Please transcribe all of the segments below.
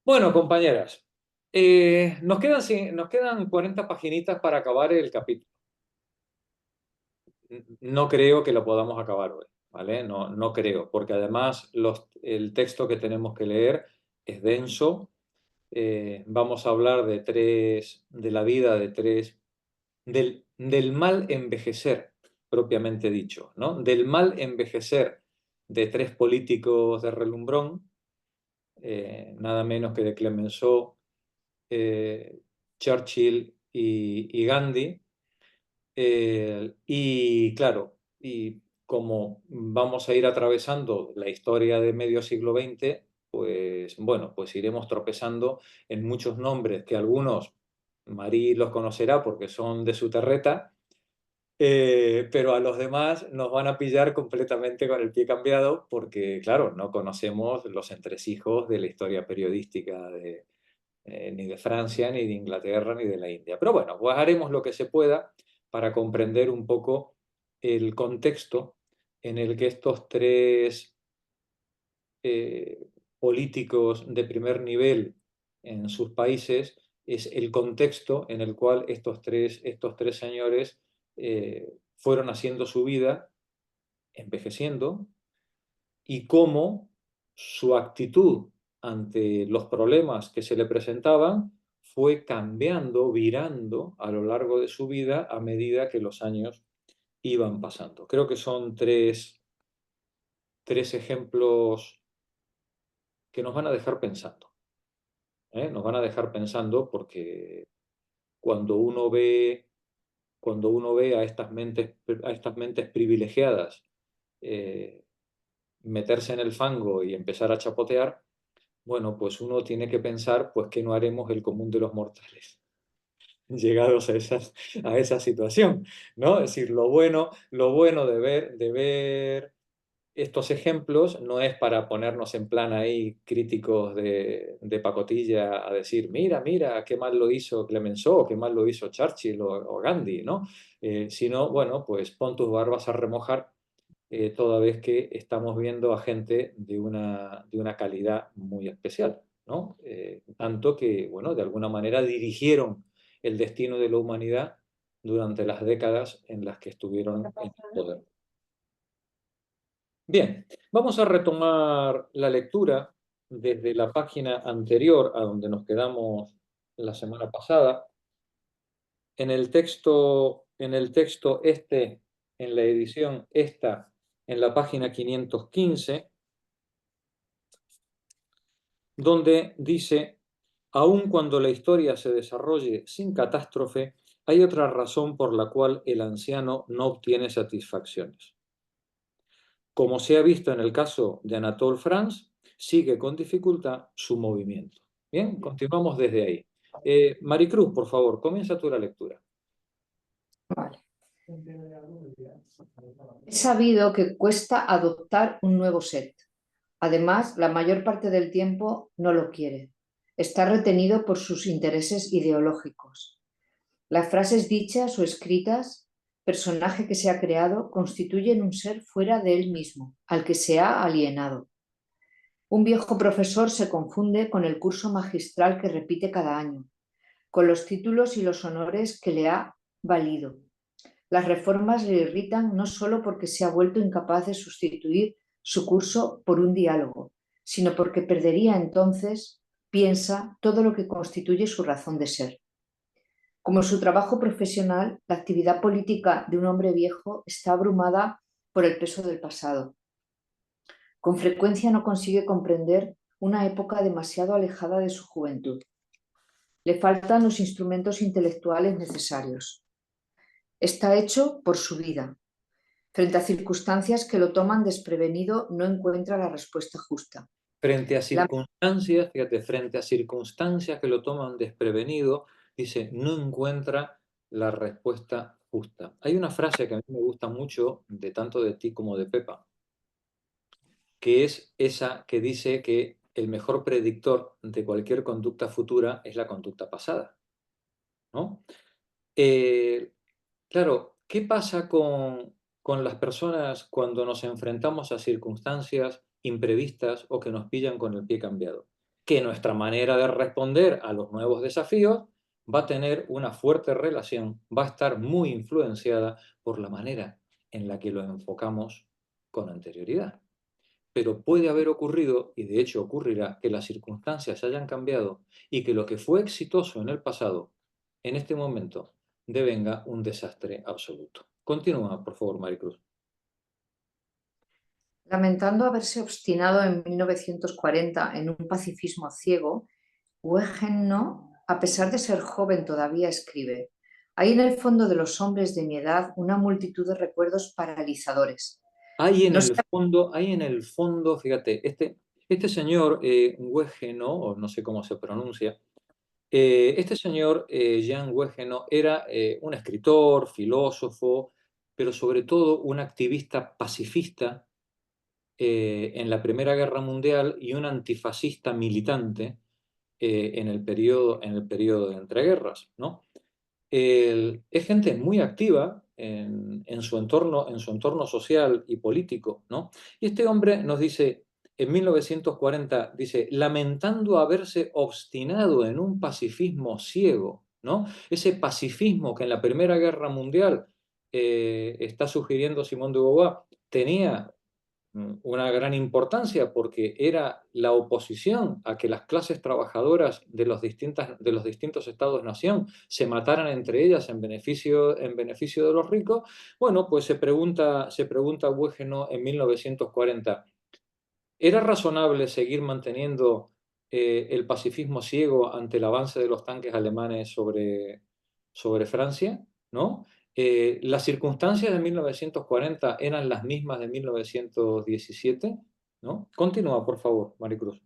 Bueno, compañeras, nos quedan 40 paginitas para acabar el capítulo. No creo que lo podamos acabar hoy, ¿vale? No creo, porque además el texto que tenemos que leer es denso. Vamos a hablar de la vida de tres, del mal envejecer, propiamente dicho, ¿no? Del mal envejecer de tres políticos de relumbrón, nada menos que de Clemenceau, Churchill y Gandhi. Y claro, y como vamos a ir atravesando la historia de medio siglo XX, pues bueno, pues iremos tropezando en muchos nombres que algunos Marí los conocerá porque son de su terreta, pero a los demás nos van a pillar completamente con el pie cambiado porque, claro, no conocemos los entresijos de la historia periodística ni de Francia, ni de Inglaterra, ni de la India. Pero bueno, pues haremos lo que se pueda para comprender un poco el contexto en el que estos tres eh, políticos de primer nivel en sus países es el contexto en el cual estos tres señores fueron haciendo su vida, envejeciendo, y cómo su actitud ante los problemas que se le presentaban fue cambiando, virando a lo largo de su vida a medida que los años iban pasando. Creo que son tres ejemplos que nos van a dejar pensando, ¿eh? Nos van a dejar pensando porque cuando uno ve, cuando uno ve a estas mentes privilegiadas eh, meterse en el fango y empezar a chapotear, bueno, pues uno tiene que pensar, pues, ¿qué no haremos el común de los mortales llegados a esa situación? ¿No? Es decir, lo bueno de ver estos ejemplos no es para ponernos en plan ahí críticos de pacotilla a decir, mira, qué mal lo hizo Clemenceau, qué mal lo hizo Churchill o Gandhi, ¿no? Sino, bueno, pues pon tus barbas a remojar toda vez que estamos viendo a gente de una calidad muy especial, ¿no? Tanto que, bueno, de alguna manera dirigieron el destino de la humanidad durante las décadas en las que estuvieron en el poder. Bien, vamos a retomar la lectura desde la página anterior a donde nos quedamos la semana pasada. En el texto este, en la edición esta, en la página 515, donde dice, aun cuando la historia se desarrolle sin catástrofe, hay otra razón por la cual el anciano no obtiene satisfacciones. Como se ha visto en el caso de Anatole France, sigue con dificultad su movimiento. Bien, continuamos desde ahí. Maricruz, por favor, comienza tú la lectura. Vale. He sabido que cuesta adoptar un nuevo set. Además, la mayor parte del tiempo no lo quiere. Está retenido por sus intereses ideológicos. Las frases dichas o escritas, personaje que se ha creado, constituyen un ser fuera de él mismo, al que se ha alienado. Un viejo profesor se confunde con el curso magistral que repite cada año, con los títulos y los honores que le ha valido. Las reformas le irritan no solo porque se ha vuelto incapaz de sustituir su curso por un diálogo, sino porque perdería entonces, piensa, todo lo que constituye su razón de ser. Como su trabajo profesional, la actividad política de un hombre viejo está abrumada por el peso del pasado. Con frecuencia no consigue comprender una época demasiado alejada de su juventud. Le faltan los instrumentos intelectuales necesarios. Está hecho por su vida. Frente a circunstancias que lo toman desprevenido, no encuentra la respuesta justa. Frente a circunstancias, fíjate, frente a circunstancias que lo toman desprevenido, dice, no encuentra la respuesta justa. Hay una frase que a mí me gusta mucho, de tanto de ti como de Pepa, que es esa que dice que el mejor predictor de cualquier conducta futura es la conducta pasada, ¿no? Eh, claro, ¿qué pasa con las personas cuando nos enfrentamos a circunstancias imprevistas o que nos pillan con el pie cambiado? que nuestra manera de responder a los nuevos desafíos va a tener una fuerte relación, va a estar muy influenciada por la manera en la que lo enfocamos con anterioridad. Pero puede haber ocurrido, y de hecho ocurrirá, que las circunstancias hayan cambiado y que lo que fue exitoso en el pasado, en este momento, devenga un desastre absoluto. Continúa, por favor, Maricruz. Lamentando haberse obstinado en 1940 en un pacifismo ciego, Huégenno, a pesar de ser joven, todavía escribe: hay en el fondo de los hombres de mi edad una multitud de recuerdos paralizadores. No sé, Hay en el fondo, fíjate, este señor Huégeno, o no sé cómo se pronuncia, este señor Jean Huégeno era un escritor, filósofo, pero sobre todo un activista pacifista en la Primera Guerra Mundial y un antifascista militante en el periodo de entreguerras, ¿no? Es gente muy activa en su entorno social y político, ¿no? Y este hombre nos dice, en 1940, dice, lamentando haberse obstinado en un pacifismo ciego, ¿no? Ese pacifismo que en la Primera Guerra Mundial está sugiriendo Simón de Beauvoir, tenía una gran importancia porque era la oposición a que las clases trabajadoras de los distintos estados-nación se mataran entre ellas en beneficio de los ricos. Bueno, pues se pregunta Huégeno en 1940, ¿era razonable seguir manteniendo el pacifismo ciego ante el avance de los tanques alemanes sobre Francia? ¿No? Las circunstancias de 1940 eran las mismas de 1917, ¿no? Continúa, por favor, Maricruz.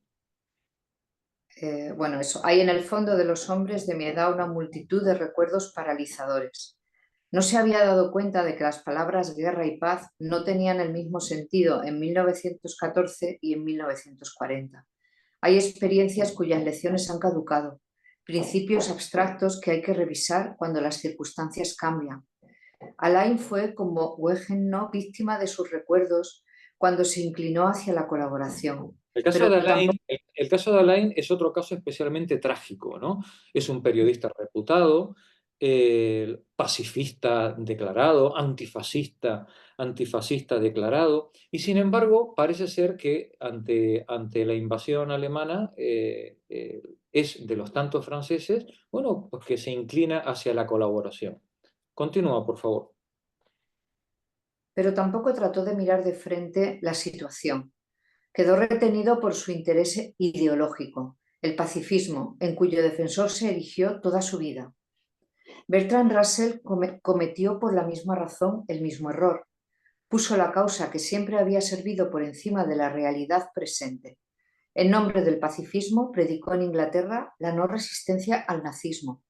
bueno, eso, hay en el fondo de los hombres de mi edad una multitud de recuerdos paralizadores. No se había dado cuenta de que las palabras guerra y paz no tenían el mismo sentido en 1914 y en 1940. Hay experiencias cuyas lecciones han caducado, principios abstractos que hay que revisar cuando las circunstancias cambian. Alain fue, como Huégenno, víctima de sus recuerdos cuando se inclinó hacia la colaboración. El caso Pero de Alain, tampoco, el caso de Alain es otro caso especialmente trágico, ¿no? Es un periodista reputado, pacifista declarado, antifascista declarado, y sin embargo parece ser que ante la invasión alemana es de los tantos franceses, bueno, pues que se inclina hacia la colaboración. Continúa, por favor. pero tampoco trató de mirar de frente la situación. Quedó retenido por su interés ideológico, el pacifismo, en cuyo defensor se erigió toda su vida. Bertrand Russell cometió por la misma razón el mismo error. Puso la causa que siempre había servido por encima de la realidad presente. En nombre del pacifismo predicó en Inglaterra la no resistencia al nazismo.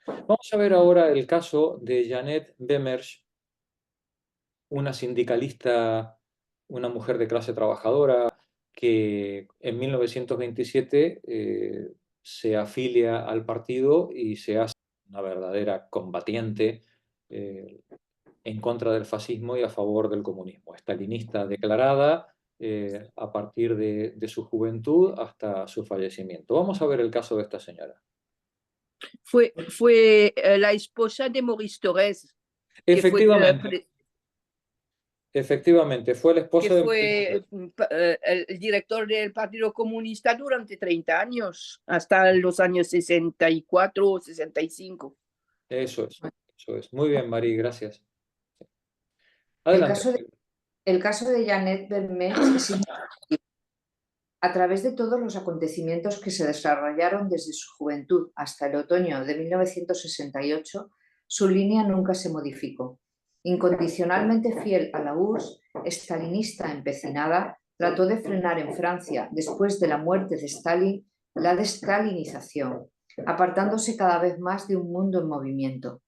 Vamos a ver ahora el caso de Jeannette Bemersch, una sindicalista, una mujer de clase trabajadora que en 1927 se afilia al partido y se hace una verdadera combatiente en contra del fascismo y a favor del comunismo. Estalinista declarada a partir de su juventud hasta su fallecimiento. Vamos a ver el caso de esta señora. Fue la esposa de Maurice Thorez, que fue, Efectivamente, efectivamente, fue la que esposa de... fue el director del Partido Comunista durante 30 años, hasta los años 64 o 65. Eso es, eso es. Muy bien, Marí, gracias. El Adelante. caso de, el caso de Jeannette Bemersch es a través de todos los acontecimientos que se desarrollaron desde su juventud hasta el otoño de 1968, su línea nunca se modificó. Incondicionalmente fiel a la URSS, estalinista empecinada, trató de frenar en Francia, después de la muerte de Stalin, la destalinización, apartándose cada vez más de un mundo en movimiento.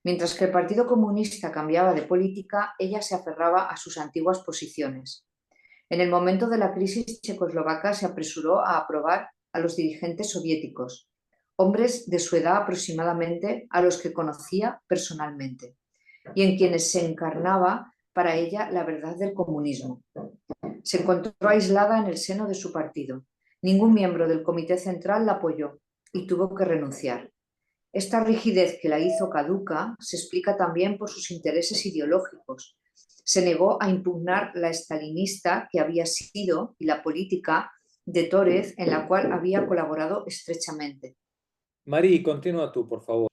Mientras que el Partido Comunista cambiaba de política, ella se aferraba a sus antiguas posiciones. En el momento de la crisis checoslovaca se apresuró a aprobar a los dirigentes soviéticos, hombres de su edad aproximadamente, a los que conocía personalmente, y en quienes se encarnaba para ella la verdad del comunismo. Se encontró aislada en el seno de su partido, Ningún miembro del Comité Central la apoyó y tuvo que renunciar. Esta rigidez que la hizo caduca se explica también por sus intereses ideológicos. Se negó a impugnar la estalinista que había sido y la política de Tórez en la cual había colaborado estrechamente. Marí, continúa tú, por favor.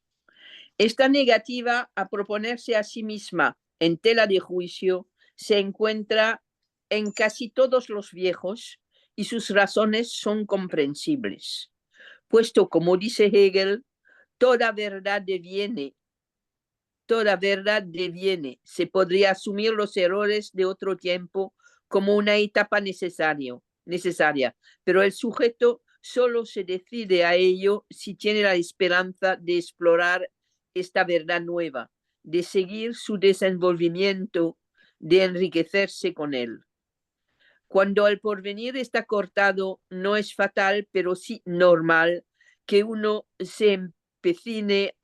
Esta negativa a proponerse a sí misma en tela de juicio se encuentra en casi todos los viejos y sus razones son comprensibles, puesto, como dice Hegel, toda verdad deviene, se podría asumir los errores de otro tiempo como una etapa necesaria, pero el sujeto solo se decide a ello si tiene la esperanza de explorar esta verdad nueva, de seguir su desenvolvimiento, de enriquecerse con él. Cuando el porvenir está cortado, no es fatal, pero sí normal que uno se empecine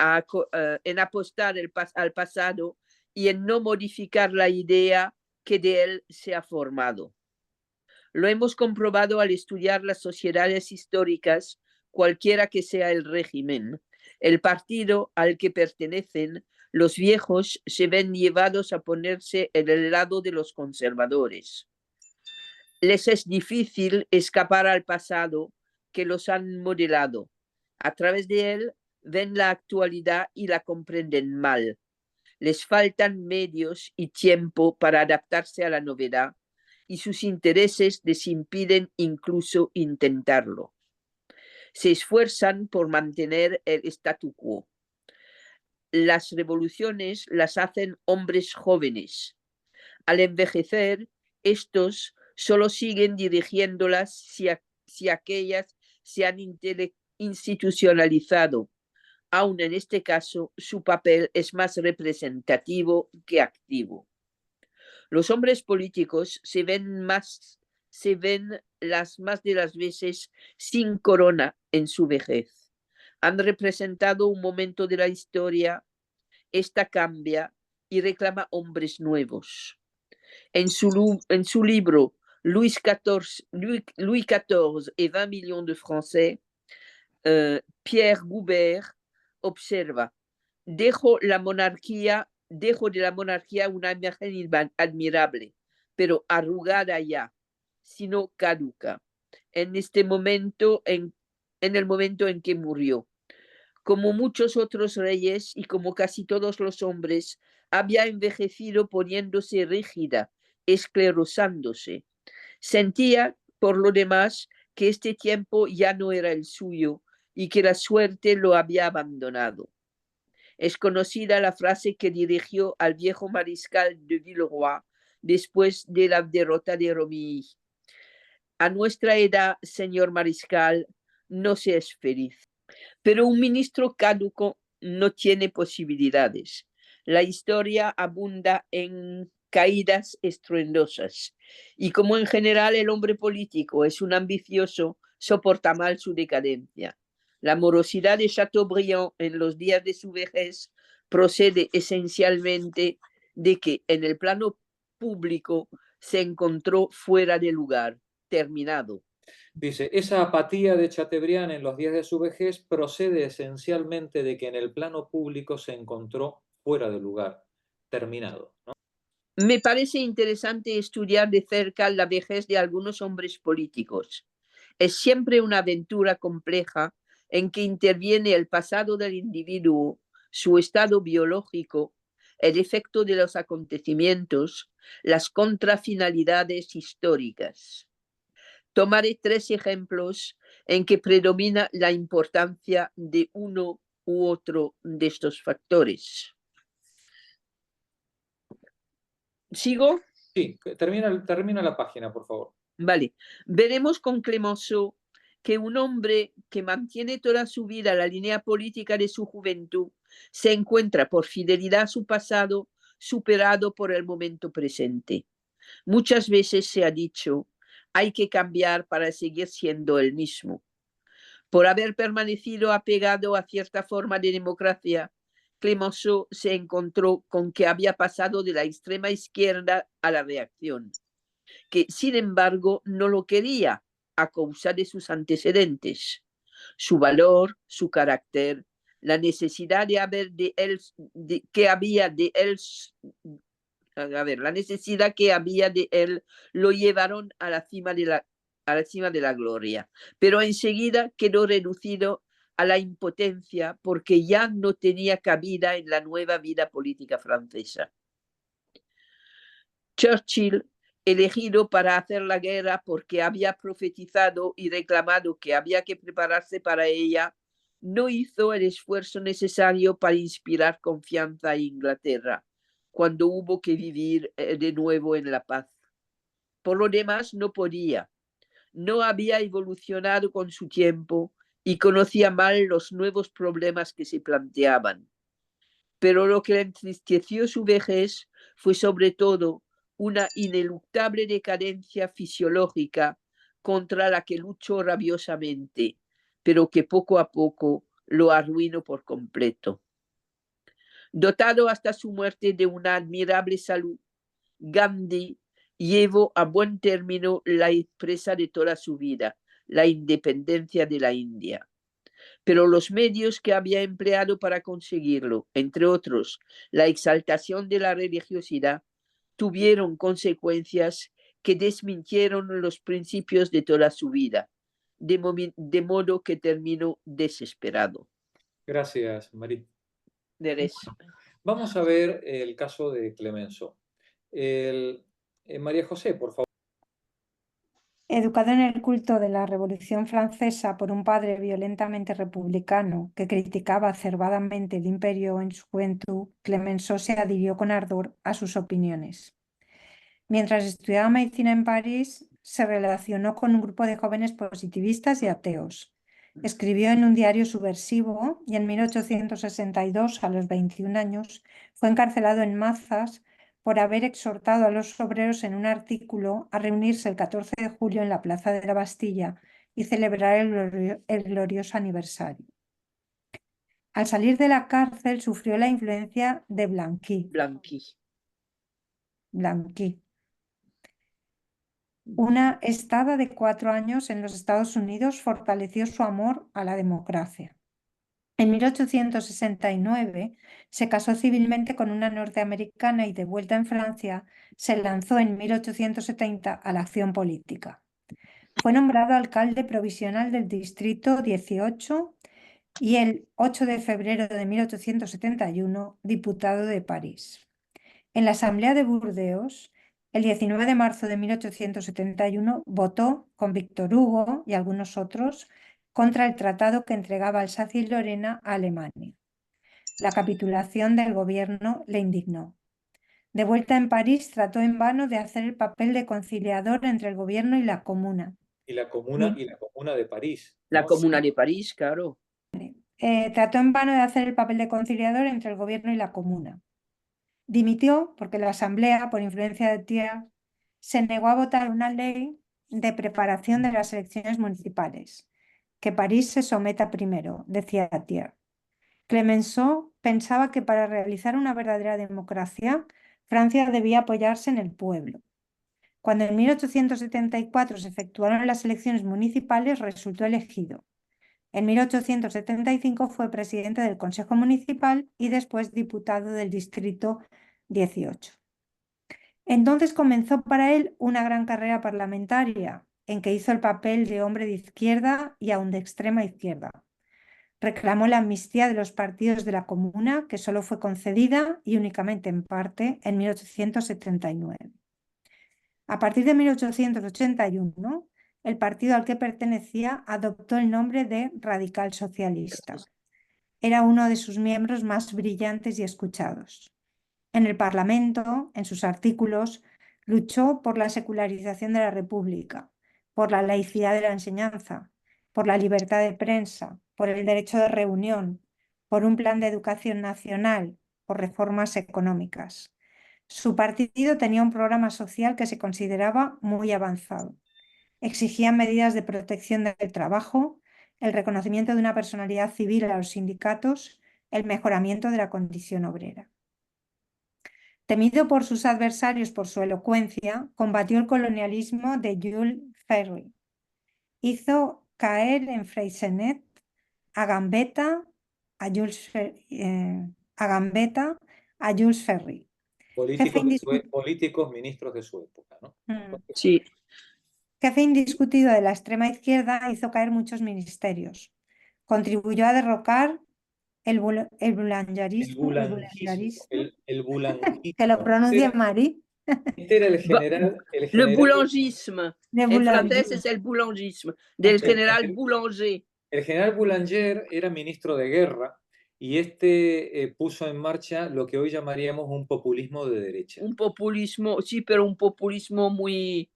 en apostar al pasado y en no modificar la idea que de él se ha formado. Lo hemos comprobado al estudiar las sociedades históricas, cualquiera que sea el régimen. El partido al que pertenecen, los viejos se ven llevados a ponerse en el lado de los conservadores. Les es difícil escapar al pasado que los han modelado. A través de él ven la actualidad y la comprenden mal. Les faltan medios y tiempo para adaptarse a la novedad y sus intereses les impiden incluso intentarlo. Se esfuerzan por mantener el statu quo. Las revoluciones las hacen hombres jóvenes. Al envejecer, estos solo siguen dirigiéndolas si aquellas se han institucionalizado. Aún en este caso, su papel es más representativo que activo. Los hombres políticos se ven las más de las veces sin corona en su vejez. Han representado un momento de la historia, esta cambia y reclama hombres nuevos. En su libro Louis XIV et 20 millions de Français, Pierre Goubert observa: dejo de la monarquía una imagen admirable, pero arrugada ya, sino caduca, en el momento en que murió. Como muchos otros reyes y como casi todos los hombres, había envejecido poniéndose rígida, esclerosándose. Sentía, por lo demás, que este tiempo ya no era el suyo y que la suerte lo había abandonado. Es conocida la frase que dirigió al viejo mariscal de Villeroy después de la derrota de Romilly: a nuestra edad, señor mariscal, no se es feliz. Pero un ministro caduco no tiene posibilidades. La historia abunda en caídas estruendosas y como en general el hombre político es un ambicioso, soporta mal su decadencia. La morosidad de Chateaubriand en los días de su vejez procede esencialmente de que en el plano público se encontró fuera de lugar, terminado. Dice, esa apatía de Chateaubriand en los días de su vejez procede esencialmente de que en el plano público se encontró fuera de lugar, terminado, ¿no? Me parece interesante estudiar de cerca la vejez de algunos hombres políticos. Es siempre una aventura compleja en que interviene el pasado del individuo, su estado biológico, el efecto de los acontecimientos, las contrafinalidades históricas. Tomaré 3 ejemplos en que predomina la importancia de uno u otro de estos factores. ¿Sigo? Sí, termina la página, por favor. Vale. Veremos con Clemenceau que un hombre que mantiene toda su vida la línea política de su juventud se encuentra por fidelidad a su pasado superado por el momento presente. Muchas veces se ha dicho, hay que cambiar para seguir siendo el mismo. Por haber permanecido apegado a cierta forma de democracia, Clemenceau se encontró con que había pasado de la extrema izquierda a la reacción, que sin embargo no lo quería, a causa de sus antecedentes, su valor, su carácter, la necesidad de haber de él, que había de él, la necesidad que había de él lo llevaron a la cima de la gloria, pero enseguida quedó reducido a la impotencia porque ya no tenía cabida en la nueva vida política francesa. Churchill, elegido para hacer la guerra porque había profetizado y reclamado que había que prepararse para ella, no hizo el esfuerzo necesario para inspirar confianza a Inglaterra cuando hubo que vivir de nuevo en la paz. Por lo demás, no podía. No había evolucionado con su tiempo y conocía mal los nuevos problemas que se planteaban. Pero lo que le entristeció su vejez fue sobre todo una ineluctable decadencia fisiológica contra la que luchó rabiosamente, pero que poco a poco lo arruinó por completo. Dotado hasta su muerte de una admirable salud, Gandhi llevó a buen término la empresa de toda su vida, la independencia de la India. Pero los medios que había empleado para conseguirlo, entre otros, la exaltación de la religiosidad, tuvieron consecuencias que desmintieron los principios de toda su vida, de modo que terminó desesperado. Gracias, María. Deres. Vamos a ver el caso de Clemenceau. María José, por favor. Educado en el culto de la Revolución Francesa por un padre violentamente republicano que criticaba acervadamente el imperio en su juventud, Clemenceau se adhirió con ardor a sus opiniones. Mientras estudiaba medicina en París, se relacionó con un grupo de jóvenes positivistas y ateos. Escribió en un diario subversivo y en 1862, a los 21 años, fue encarcelado en Mazas por haber exhortado a los obreros en un artículo a reunirse el 14 de julio en la Plaza de la Bastilla y celebrar el glorioso aniversario. Al salir de la cárcel sufrió la influencia de Blanqui. Una estada de 4 años en los Estados Unidos fortaleció su amor a la democracia. En 1869 se casó civilmente con una norteamericana y de vuelta en Francia se lanzó en 1870 a la acción política. Fue nombrado alcalde provisional del distrito 18 y el 8 de febrero de 1871 diputado de París. En la Asamblea de Burdeos, el 19 de marzo de 1871 votó con Víctor Hugo y algunos otros contra el tratado que entregaba Alsacia y Lorena a Alemania. La capitulación del gobierno le indignó. De vuelta en París, trató en vano de hacer el papel de conciliador entre el gobierno y la comuna. Y la comuna de París, ¿no? La comuna de París, claro. Trató en vano de hacer el papel de conciliador entre el gobierno y la comuna. Dimitió porque la Asamblea, por influencia de Thiers, se negó a votar una ley de preparación de las elecciones municipales. Que París se someta primero, decía Thiers. Clemenceau pensaba que para realizar una verdadera democracia, Francia debía apoyarse en el pueblo. Cuando en 1874 se efectuaron las elecciones municipales, resultó elegido. En 1875 fue presidente del Consejo Municipal y después diputado del Distrito 18. Entonces comenzó para él una gran carrera parlamentaria, en que hizo el papel de hombre de izquierda y aún de extrema izquierda. Reclamó la amnistía de los partidos de la Comuna, que solo fue concedida, y únicamente en parte, en 1879. A partir de 1881, el partido al que pertenecía adoptó el nombre de Radical Socialista. Era uno de sus miembros más brillantes y escuchados. En el Parlamento, en sus artículos, luchó por la secularización de la República, por la laicidad de la enseñanza, por la libertad de prensa, por el derecho de reunión, por un plan de educación nacional, por reformas económicas. Su partido tenía un programa social que se consideraba muy avanzado. Exigía medidas de protección del trabajo, el reconocimiento de una personalidad civil a los sindicatos, el mejoramiento de la condición obrera. Temido por sus adversarios por su elocuencia, combatió el colonialismo de Jules Ferry. hizo caer en Freycinet a Gambetta, a Jules Ferry. Políticos, ministros de su época, ¿no? Sí. Jefe indiscutido de la extrema izquierda, hizo caer muchos ministerios. Contribuyó a derrocar el boulangerismo. El boulangismo. Que lo pronuncia Mari. Este era el general. Le boulangisme. Le En francés es el boulangisme, del general Boulanger. El general Boulanger era ministro de guerra y puso en marcha lo que hoy llamaríamos un populismo de derecha. Un populismo, sí, pero un populismo muy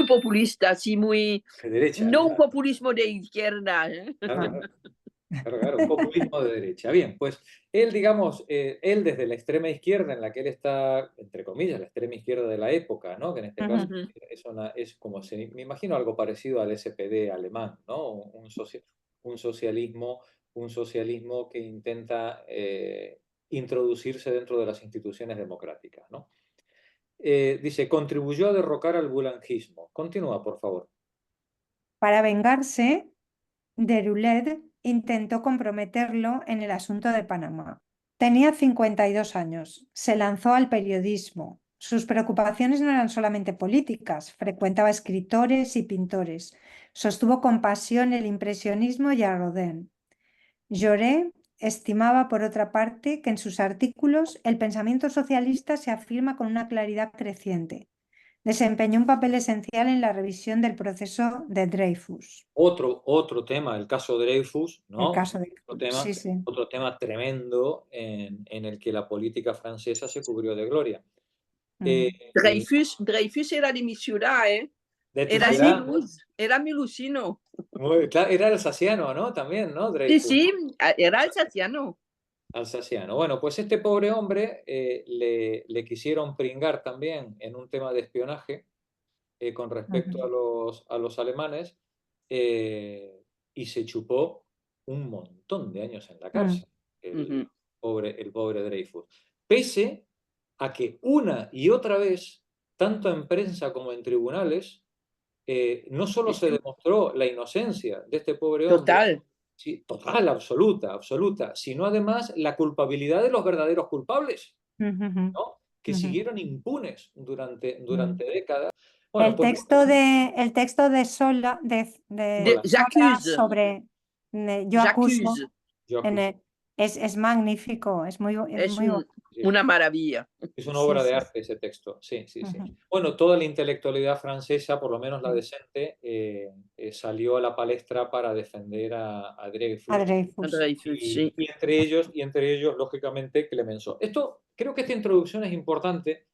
populista, sí, muy... De derecha. No un populismo de izquierda. Claro, un populismo de derecha. Bien, pues él, digamos, él desde la extrema izquierda en la que él está, entre comillas, la extrema izquierda de la época, ¿no? Que en este caso es como, me imagino algo parecido al SPD alemán, ¿no? Un socialismo que intenta introducirse dentro de las instituciones democráticas, ¿no? Dice, contribuyó a derrocar al boulangismo. Continúa, por favor. Para vengarse, Deroulède intentó comprometerlo en el asunto de Panamá. Tenía 52 años, se lanzó al periodismo. Sus preocupaciones no eran solamente políticas, frecuentaba escritores y pintores. Sostuvo con pasión el impresionismo y a Rodin. Jaurès estimaba, por otra parte, que en sus artículos el pensamiento socialista se afirma con una claridad creciente. Desempeñó un papel esencial en la revisión del proceso de Dreyfus. Otro tema, el caso Dreyfus, ¿no? El caso de... Otro tema tremendo en el que la política francesa se cubrió de gloria. Dreyfus era de mi ciudad, ¿eh? Era milusino. Claro, era alsaciano, ¿no? También, ¿no? Dreyfus. Sí, era alsaciano. Alsaciano. Bueno, pues este pobre hombre le quisieron pringar también en un tema de espionaje con respecto a los alemanes y se chupó un montón de años en la cárcel, el pobre Dreyfus. Pese a que una y otra vez, tanto en prensa como en tribunales, no solo se demostró la inocencia de este pobre hombre, total, absoluta, sino además la culpabilidad de los verdaderos culpables, ¿no? Que siguieron impunes durante décadas. Bueno, el texto de Sola sobre Yo acuso es magnífico, es muy una maravilla. Es una obra de arte ese texto, sí. Bueno, toda la intelectualidad francesa, por lo menos la decente, salió a la palestra para defender a Dreyfus. Y entre ellos, lógicamente, Clemenceau. Creo que esta introducción es importante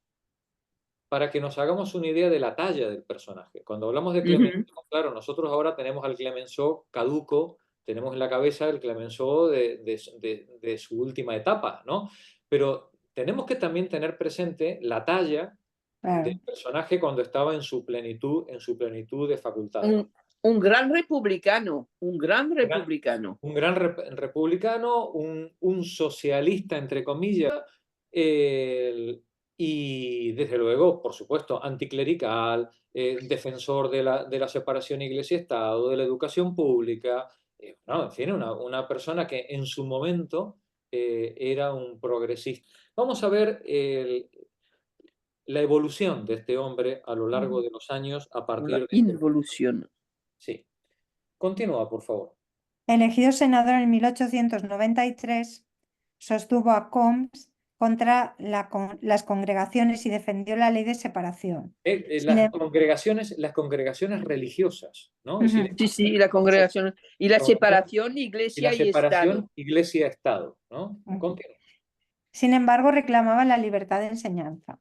para que nos hagamos una idea de la talla del personaje. Cuando hablamos de Clemenceau, claro, nosotros ahora tenemos al Clemenceau caduco, tenemos en la cabeza el Clemenceau de su última etapa, ¿no? Pero tenemos que también tener presente la talla del personaje cuando estaba en su plenitud de facultades. Un gran republicano, un gran republicano, un socialista, entre comillas, y desde luego, por supuesto, anticlerical, defensor de la separación iglesia-estado, de la educación pública, en fin, una persona que en su momento era un progresista. Vamos a ver la evolución de este hombre a lo largo de los años a partir de... Involución. Sí. Continúa, por favor. Elegido senador en 1893, sostuvo a Combes contra las congregaciones y defendió la ley de separación. Las congregaciones religiosas, ¿no? Sí, la congregación y la separación iglesia y Estado. Iglesia-Estado, ¿no? Sin embargo, reclamaba la libertad de enseñanza.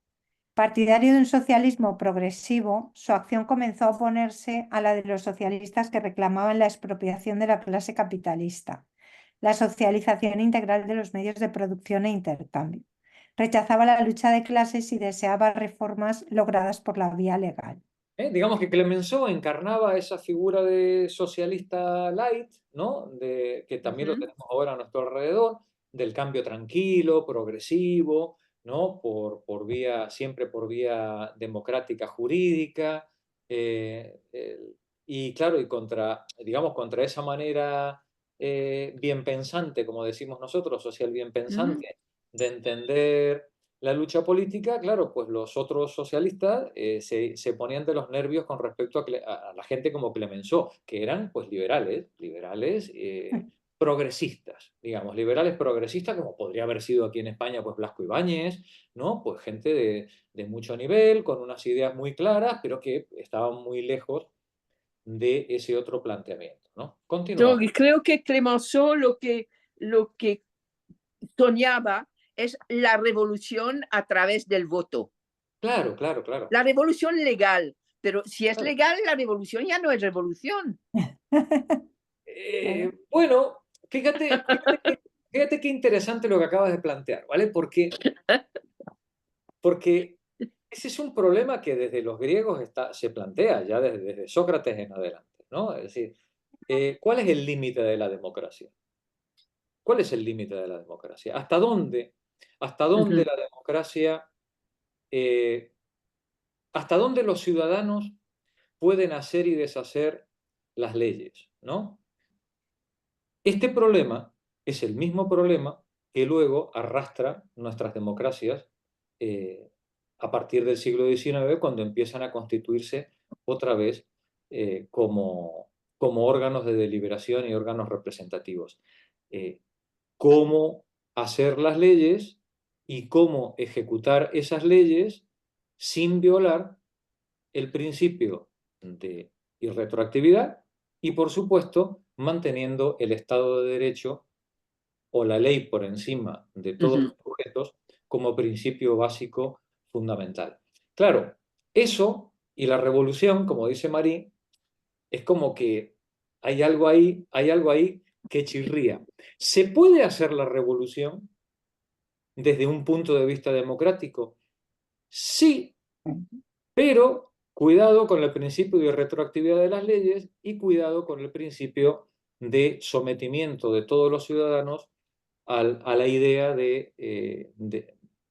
Partidario de un socialismo progresivo, su acción comenzó a oponerse a la de los socialistas que reclamaban la expropiación de la clase capitalista, la socialización integral de los medios de producción e intercambio. Rechazaba la lucha de clases y deseaba reformas logradas por la vía legal. Digamos que Clemenceau encarnaba esa figura de socialista light, ¿no? Que también lo tenemos ahora a nuestro alrededor, del cambio tranquilo, progresivo, ¿no? Siempre por vía democrática jurídica, Y claro, y digamos, contra esa manera bien pensante, como decimos nosotros, social bien pensante, de entender la lucha política, claro, pues los otros socialistas se ponían de los nervios con respecto a la gente como Clemenceau, que eran pues liberales progresistas, digamos, liberales progresistas, como podría haber sido aquí en España pues Blasco Ibáñez, ¿no? Pues gente de mucho nivel, con unas ideas muy claras, pero que estaban muy lejos de ese otro planteamiento, ¿no? Yo Continúa. creo que Clemenceau lo que soñaba es la revolución a través del voto. Claro, claro, claro. La revolución legal, pero si es Claro. legal, la revolución ya no es revolución. Bueno, fíjate qué interesante lo que acabas de plantear, ¿vale? Porque ese es un problema que desde los griegos se plantea, ya desde Sócrates en adelante, ¿no? Es decir, ¿cuál es el límite de la democracia? ¿Cuál es el límite de la democracia? Hasta dónde la democracia, eh, hasta dónde los ciudadanos pueden hacer y deshacer las leyes, ¿no? Este problema es el mismo problema que luego arrastra nuestras democracias eh, a partir del siglo XIX, cuando empiezan a constituirse otra vez como órganos de deliberación y órganos representativos. Cómo hacer las leyes y cómo ejecutar esas leyes sin violar el principio de irretroactividad y, por supuesto, manteniendo el Estado de Derecho o la ley por encima de todos los sujetos como principio básico fundamental. Claro, eso y la revolución, como dice Marie, es como que hay algo ahí que chirría. ¿Se puede hacer la revolución desde un punto de vista democrático? Sí, pero cuidado con el principio de retroactividad de las leyes y cuidado con el principio de sometimiento de todos los ciudadanos a la idea de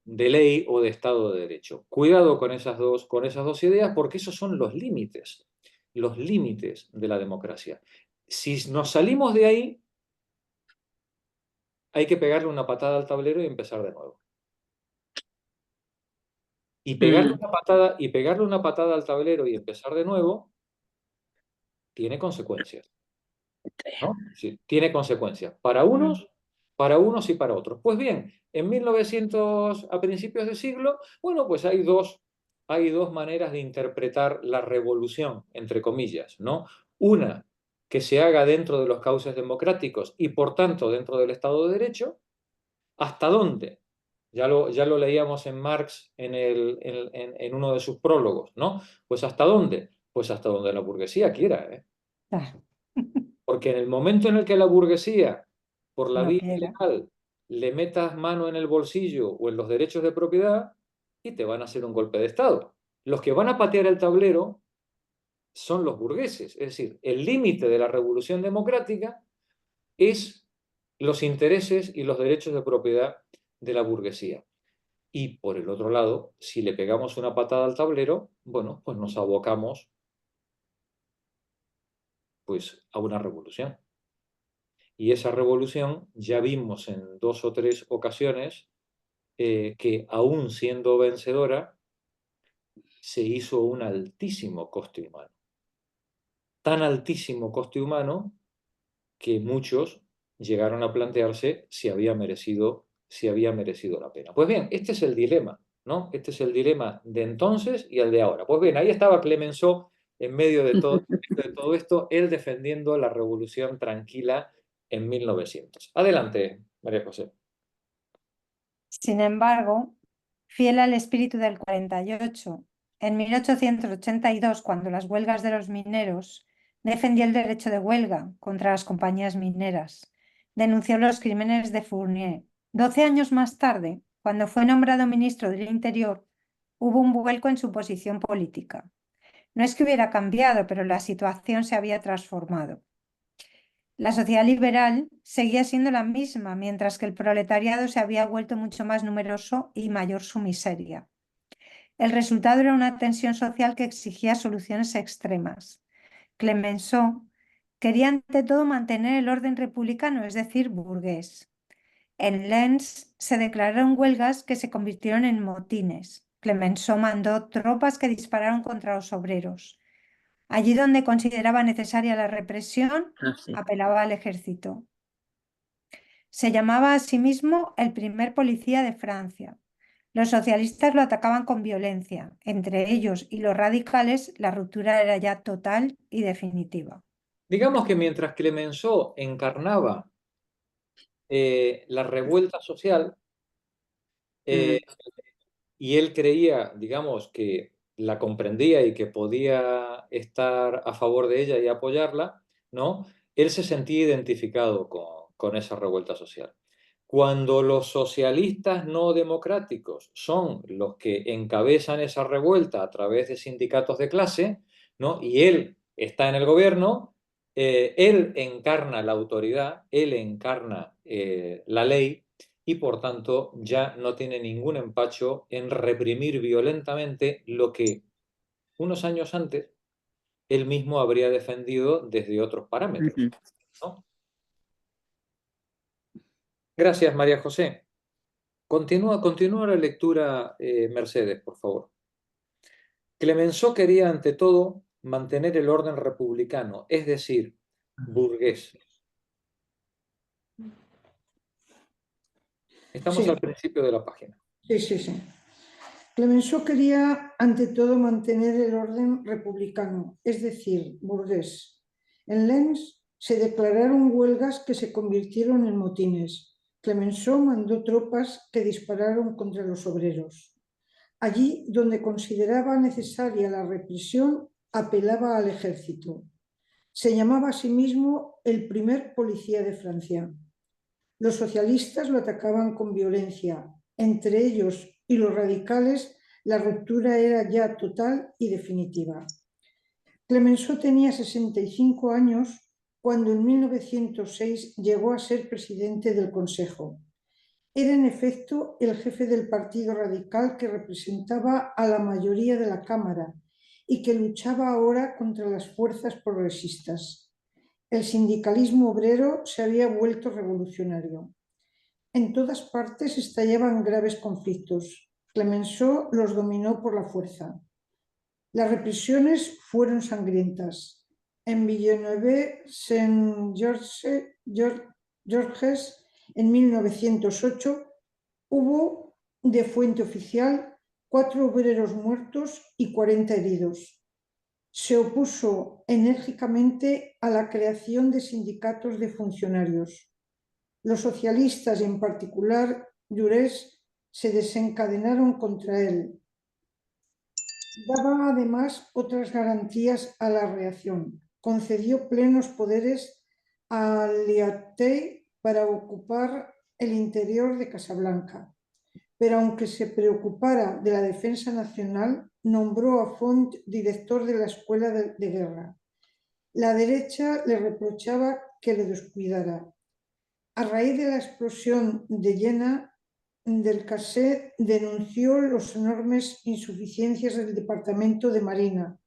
ley o de Estado de Derecho. Cuidado con esas dos ideas, porque esos son los límites de la democracia. Si nos salimos de ahí, hay que pegarle una patada al tablero y empezar de nuevo. Y pegarle una patada al tablero y empezar de nuevo tiene consecuencias, ¿no? Sí, tiene consecuencias para unos y para otros. Pues bien, en 1900, a principios de siglo, bueno, pues hay dos maneras de interpretar la revolución, entre comillas, ¿no? Una, que se haga dentro de los cauces democráticos y, por tanto, dentro del Estado de Derecho. ¿Hasta dónde? Ya lo leíamos en Marx en uno de sus prólogos, ¿no? Pues ¿hasta dónde? Pues hasta donde la burguesía quiera, ¿eh? Porque en el momento en el que la burguesía, por la No vía quiera. ilegal, le metas mano en el bolsillo o en los derechos de propiedad, y te van a hacer un golpe de Estado. Los que van a patear el tablero son los burgueses. Es decir, el límite de la revolución democrática es los intereses y los derechos de propiedad de la burguesía. Y por el otro lado, si le pegamos una patada al tablero, bueno, pues nos abocamos pues, a una revolución. Y esa revolución ya vimos en 2 o 3 ocasiones que aún siendo vencedora, se hizo un altísimo coste humano. Tan altísimo coste humano que muchos llegaron a plantearse si había merecido la pena. Pues bien, este es el dilema, ¿no? Este es el dilema de entonces y el de ahora. Pues bien, ahí estaba Clemenceau en medio de todo esto, él defendiendo la revolución tranquila en 1900. Adelante, María José. Sin embargo, fiel al espíritu del 48, en 1882, cuando las huelgas de los mineros, defendió el derecho de huelga contra las compañías mineras. Denunció los crímenes de Fournier. 12 años más tarde, cuando fue nombrado ministro del Interior, hubo un vuelco en su posición política. No es que hubiera cambiado, pero la situación se había transformado. La sociedad liberal seguía siendo la misma, mientras que el proletariado se había vuelto mucho más numeroso y mayor su miseria. El resultado era una tensión social que exigía soluciones extremas. Clemenceau quería ante todo mantener el orden republicano, es decir, burgués. En Lens se declararon huelgas que se convirtieron en motines. Clemenceau mandó tropas que dispararon contra los obreros. Allí donde consideraba necesaria la represión, Sí. apelaba al ejército. Se llamaba a sí mismo el primer policía de Francia. Los socialistas lo atacaban con violencia. Entre ellos y los radicales, la ruptura era ya total y definitiva. Digamos que mientras Clemenceau encarnaba la revuelta social, y él creía, digamos, que la comprendía y que podía estar a favor de ella y apoyarla, ¿no? Él se sentía identificado con esa revuelta social. Cuando los socialistas no democráticos son los que encabezan esa revuelta a través de sindicatos de clase, ¿no? Y él está en el gobierno, él encarna la autoridad, él encarna la ley, y por tanto ya no tiene ningún empacho en reprimir violentamente lo que unos años antes él mismo habría defendido desde otros parámetros, ¿no? Gracias, María José. Continúa la lectura, Mercedes, por favor. Clemenceau quería ante todo mantener el orden republicano, es decir, burgués. Estamos Sí. al principio de la página. Sí. Clemenceau quería, ante todo, mantener el orden republicano, es decir, burgués. En Lens se declararon huelgas que se convirtieron en motines. Clemenceau mandó tropas que dispararon contra los obreros. Allí donde consideraba necesaria la represión, apelaba al ejército. Se llamaba a sí mismo el primer policía de Francia. Los socialistas lo atacaban con violencia. Entre ellos y los radicales, la ruptura era ya total y definitiva. Clemenceau tenía 65 años cuando en 1906 llegó a ser presidente del Consejo. Era en efecto el jefe del Partido Radical que representaba a la mayoría de la Cámara y que luchaba ahora contra las fuerzas progresistas. El sindicalismo obrero se había vuelto revolucionario. En todas partes estallaban graves conflictos. Clemenceau los dominó por la fuerza. Las represiones fueron sangrientas. En Villeneuve-Saint-Georges, en 1908, hubo, de fuente oficial, 4 obreros muertos y 40 heridos. Se opuso enérgicamente a la creación de sindicatos de funcionarios. Los socialistas, en particular Jaurès, se desencadenaron contra él. Daba además otras garantías a la reacción. Concedió plenos poderes a Liattei para ocupar el interior de Casablanca. Pero aunque se preocupara de la defensa nacional, nombró a Font director de la escuela de guerra. La derecha le reprochaba que le descuidara. A raíz de la explosión de Jena, del Cassé denunció las enormes insuficiencias del Departamento de Marina.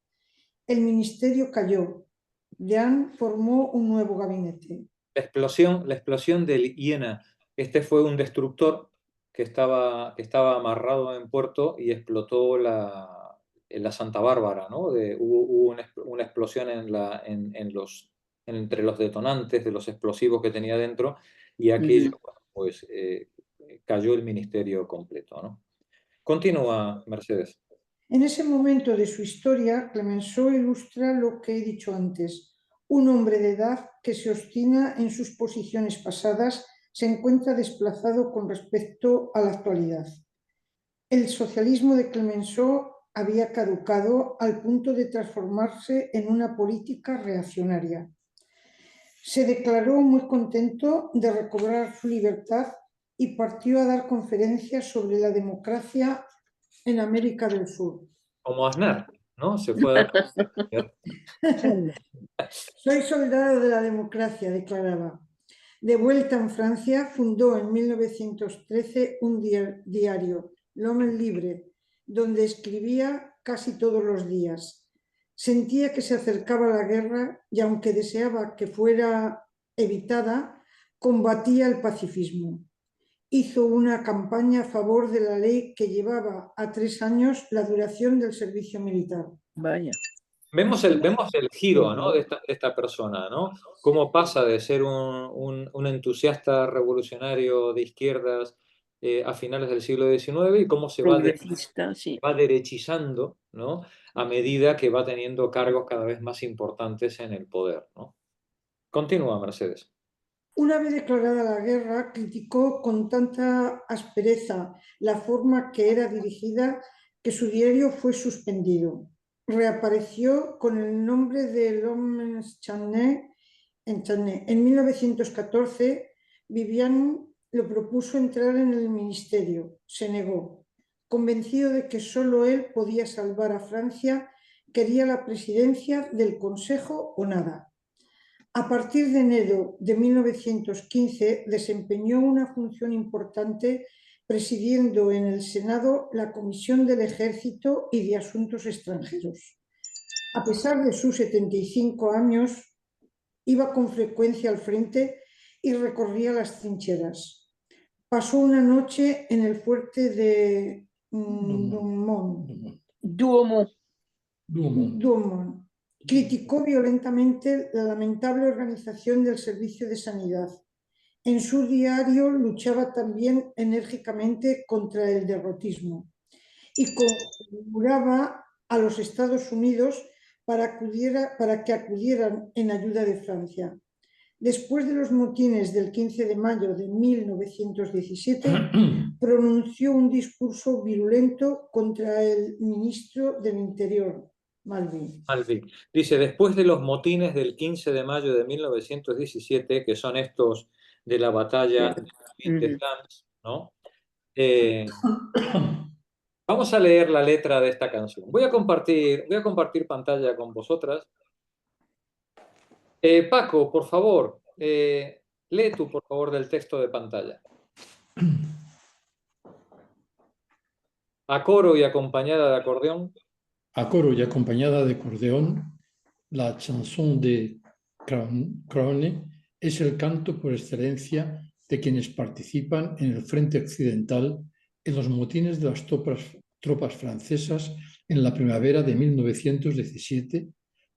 El ministerio cayó. Dehaene formó un nuevo gabinete. La explosión del Iena. Este fue un destructor que estaba amarrado en puerto y explotó en la Santa Bárbara, ¿no? Hubo una explosión entre los detonantes de los explosivos que tenía dentro, y aquello, pues, cayó el ministerio completo, ¿no? Continúa, Mercedes. En ese momento de su historia, Clemenceau ilustra lo que he dicho antes. Un hombre de edad que se obstina en sus posiciones pasadas se encuentra desplazado con respecto a la actualidad. El socialismo de Clemenceau había caducado al punto de transformarse en una política reaccionaria. Se declaró muy contento de recobrar su libertad y partió a dar conferencias sobre la democracia en América del Sur. Como Aznar, ¿no? Se fue a dar... Soy soldado de la democracia, declaraba. De vuelta en Francia, fundó en 1913 un diario, L'Homme Libre, donde escribía casi todos los días. Sentía que se acercaba la guerra y aunque deseaba que fuera evitada, combatía el pacifismo. Hizo una campaña a favor de la ley que llevaba a 3 años la duración del servicio militar. Vaya. Vemos el giro, ¿no?, de esta persona, ¿no? Cómo pasa de ser un entusiasta revolucionario de izquierdas a finales del siglo XIX y cómo se va Progresista, sí. derechizando, ¿no?, a medida que va teniendo cargos cada vez más importantes en el poder, ¿no? Continúa, Mercedes. Una vez declarada la guerra, criticó con tanta aspereza la forma que era dirigida que su diario fue suspendido. Reapareció con el nombre de L'Homme Channé en Channé. En 1914, Vivian lo propuso entrar en el ministerio. Se negó. Convencido de que solo él podía salvar a Francia, quería la presidencia del Consejo o nada. A partir de enero de 1915 desempeñó una función importante presidiendo en el Senado la Comisión del Ejército y de Asuntos Extranjeros. A pesar de sus 75 años, iba con frecuencia al frente y recorría las trincheras. Pasó una noche en el fuerte de Duomo. Douaumont. Criticó violentamente la lamentable organización del servicio de sanidad. En su diario luchaba también enérgicamente contra el derrotismo y conjuraba a los Estados Unidos para que acudieran en ayuda de Francia. Después de los motines del 15 de mayo de 1917, pronunció un discurso virulento contra el ministro del Interior, Malvin. Dice, después de los motines del 15 de mayo de 1917, que son estos de la batalla de Flandes, ¿no? Vamos a leer la letra de esta canción. Voy a compartir pantalla con vosotras. Paco, por favor, lee tú, por favor, del texto de pantalla. A coro y acompañada de acordeón. A coro y acompañada de acordeón, la chanson de Crone es el canto por excelencia de quienes participan en el frente occidental en los motines de las tropas francesas en la primavera de 1917,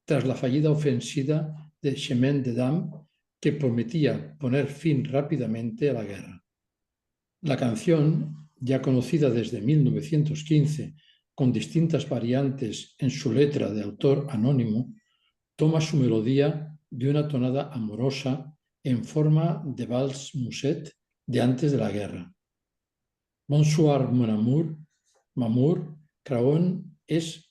tras la fallida ofensiva de Chemin des Dames, que prometía poner fin rápidamente a la guerra. La canción, ya conocida desde 1915, con distintas variantes en su letra de autor anónimo, toma su melodía de una tonada amorosa en forma de vals muset de antes de la guerra. Bonsoir, mon amour, Mamour, Craon es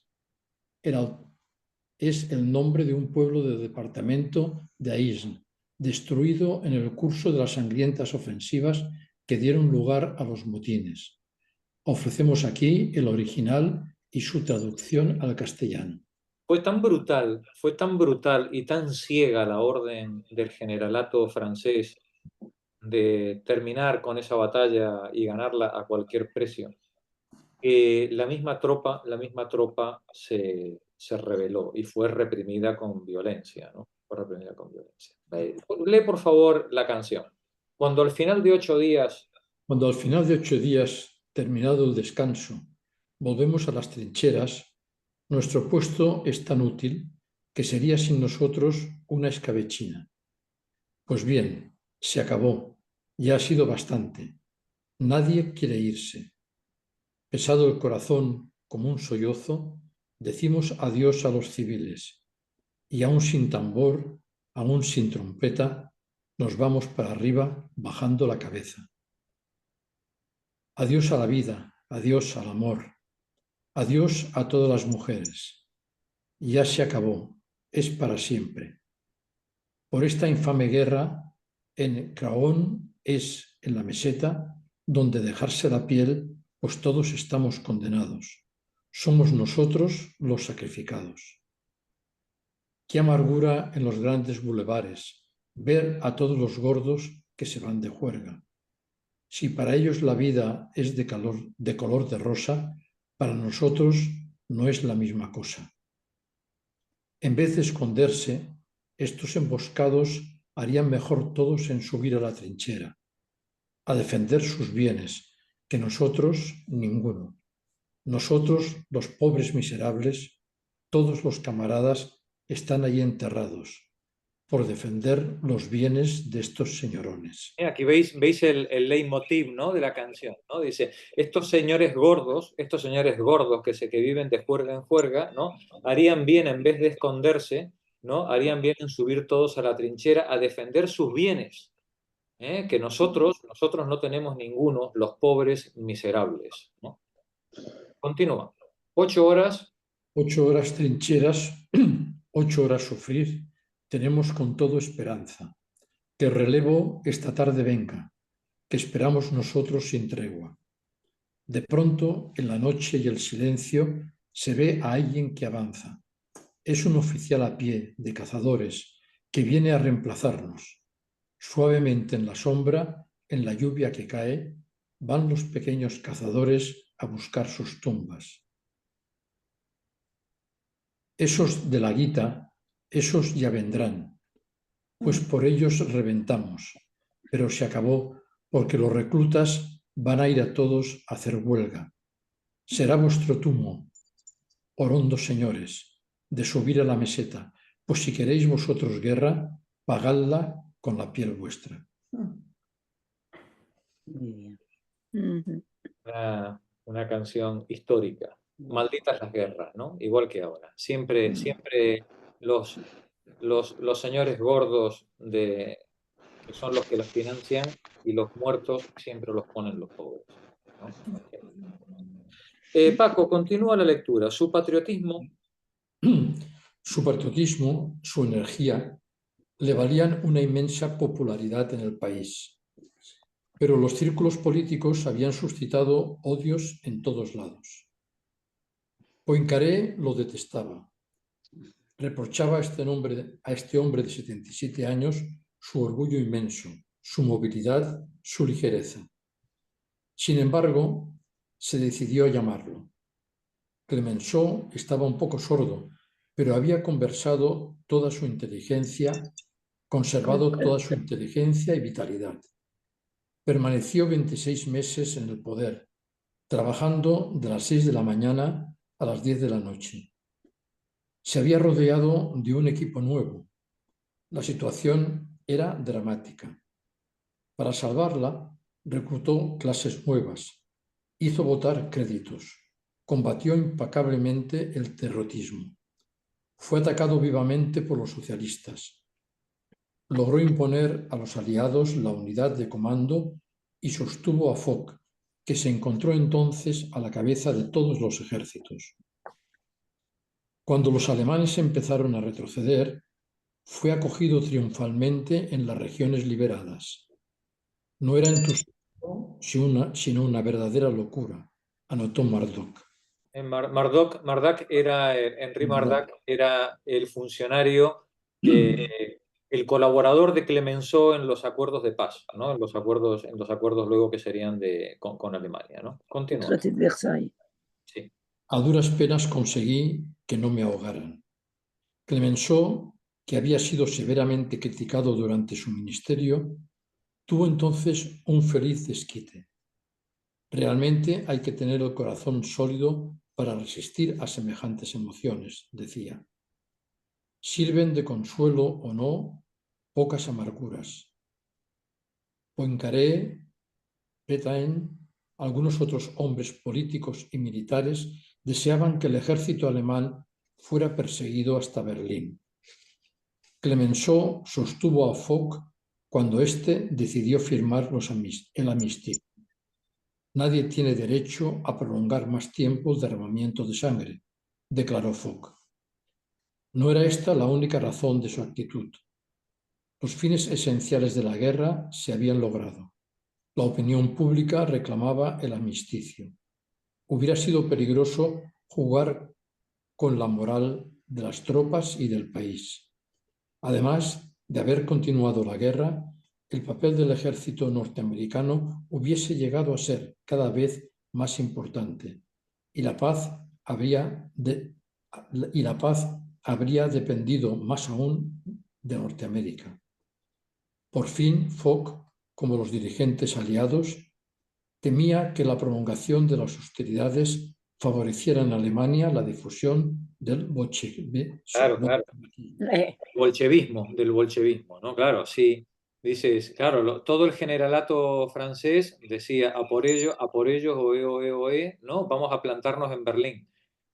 el nombre de un pueblo del departamento de Aisne, destruido en el curso de las sangrientas ofensivas que dieron lugar a los motines. Ofrecemos aquí el original y su traducción al castellano. Fue tan brutal y tan ciega la orden del generalato francés de terminar con esa batalla y ganarla a cualquier precio, que la misma tropa se rebeló y fue reprimida con violencia, ¿no? Fue reprimida con violencia. Lee, por favor, la canción. Cuando al final de 8 días... Cuando al final de 8 días, terminado el descanso, volvemos a las trincheras, nuestro puesto es tan útil que sería sin nosotros una escabechina. Pues bien, se acabó, ya ha sido bastante. Nadie quiere irse. Pesado el corazón como un sollozo, decimos adiós a los civiles y aún sin tambor, aún sin trompeta, nos vamos para arriba bajando la cabeza. Adiós a la vida, adiós al amor, adiós a todas las mujeres. Ya se acabó, es para siempre. Por esta infame guerra, en Craon es en la meseta donde dejarse la piel, pues todos estamos condenados. Somos nosotros los sacrificados. Qué amargura en los grandes bulevares ver a todos los gordos que se van de juerga. Si para ellos la vida es de color de rosa, para nosotros no es la misma cosa. En vez de esconderse, estos emboscados harían mejor todos en subir a la trinchera, a defender sus bienes, que nosotros ninguno. Nosotros, los pobres miserables, todos los camaradas están ahí enterrados, por defender los bienes de estos señorones. Aquí veis el leitmotiv, ¿no?, de la canción, ¿no? Dice, estos señores gordos que viven de juerga en juerga, ¿no?, harían bien, en vez de esconderse, ¿no?, harían bien en subir todos a la trinchera a defender sus bienes, que nosotros no tenemos ninguno, los pobres miserables, ¿no? Continúa. 8 horas. 8 horas trincheras, 8 horas sufrir, tenemos con todo esperanza. Que el relevo esta tarde venga, que esperamos nosotros sin tregua. De pronto, en la noche y el silencio, se ve a alguien que avanza. Es un oficial a pie, de cazadores, que viene a reemplazarnos. Suavemente en la sombra, en la lluvia que cae, van los pequeños cazadores a buscar sus tumbas. Esos de la guita, esos ya vendrán, pues por ellos reventamos, pero se acabó porque los reclutas van a ir a todos a hacer huelga. Será vuestro turno, orondos señores, de subir a la meseta, pues si queréis vosotros guerra, pagadla con la piel vuestra. Muy bien. Una canción histórica. Malditas las guerras, ¿no? Igual que ahora. Siempre los señores gordos que son los que los financian, y los muertos siempre los ponen los pobres, ¿no? Paco, continúa la lectura. Su patriotismo. Su patriotismo, su energía, le valían una inmensa popularidad en el país. Pero los círculos políticos habían suscitado odios en todos lados. Poincaré lo detestaba. Reprochaba a este hombre de 77 años su orgullo inmenso, su movilidad, su ligereza. Sin embargo, se decidió a llamarlo. Clemenceau estaba un poco sordo, pero había conservado toda su inteligencia y vitalidad. Permaneció 26 meses en el poder, trabajando de las 6 de la mañana a las 10 de la noche. Se había rodeado de un equipo nuevo. La situación era dramática. Para salvarla, reclutó clases nuevas, hizo votar créditos, combatió impecablemente el terrorismo. Fue atacado vivamente por los socialistas. Logró imponer a los aliados la unidad de comando y sostuvo a Foch, que se encontró entonces a la cabeza de todos los ejércitos. Cuando los alemanes empezaron a retroceder, fue acogido triunfalmente en las regiones liberadas. No era entusiasmo, sino una verdadera locura, anotó Murdoch. Henri Murdoch era el funcionario, el colaborador de Clemenceau en los acuerdos de paz, ¿no? En los acuerdos luego que serían con Alemania, ¿no? Continúa. Traité de Versailles. Sí. A duras penas conseguí que no me ahogaran. Clemenceau, que había sido severamente criticado durante su ministerio, tuvo entonces un feliz desquite. Realmente hay que tener el corazón sólido para resistir a semejantes emociones, decía. Sirven de consuelo o no pocas amarguras. Poincaré, Pétain, algunos otros hombres políticos y militares deseaban que el ejército alemán fuera perseguido hasta Berlín. Clemenceau sostuvo a Foch cuando éste decidió firmar el armisticio. Nadie tiene derecho a prolongar más tiempo el derramamiento de sangre, declaró Foch. No era esta la única razón de su actitud. Los fines esenciales de la guerra se habían logrado. La opinión pública reclamaba el armisticio. Hubiera sido peligroso jugar con la moral de las tropas y del país. Además de haber continuado la guerra, el papel del ejército norteamericano hubiese llegado a ser cada vez más importante. y la paz habría dependido más aún de Norteamérica. Por fin, Foch, como los dirigentes aliados, temía que la prolongación de las hostilidades favoreciera en Alemania la difusión del Claro, claro. Del bolchevismo, ¿no? Claro, sí. Dices, claro, todo el generalato francés decía a por ellos, oe, oe, oe, ¿no? Vamos a plantarnos en Berlín.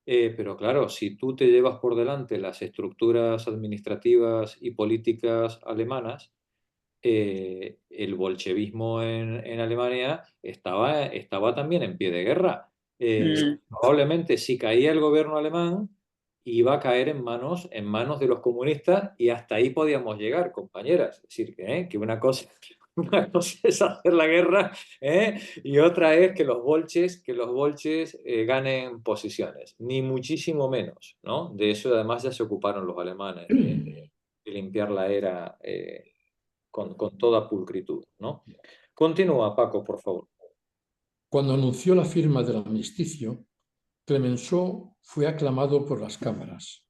Pero claro, si tú te llevas por delante las estructuras administrativas y políticas alemanas, el bolchevismo en Alemania estaba también en pie de guerra. Probablemente si caía el gobierno alemán, iba a caer en manos de los comunistas y hasta ahí podíamos llegar, compañeras. Es decir, que una cosa es hacer la guerra, y otra es que los bolches ganen posiciones, ni muchísimo menos, ¿no? De eso además ya se ocuparon los alemanes, de limpiar la era con toda pulcritud, ¿no? Continúa, Paco, por favor. Cuando anunció la firma del armisticio, Clemenceau fue aclamado por las cámaras.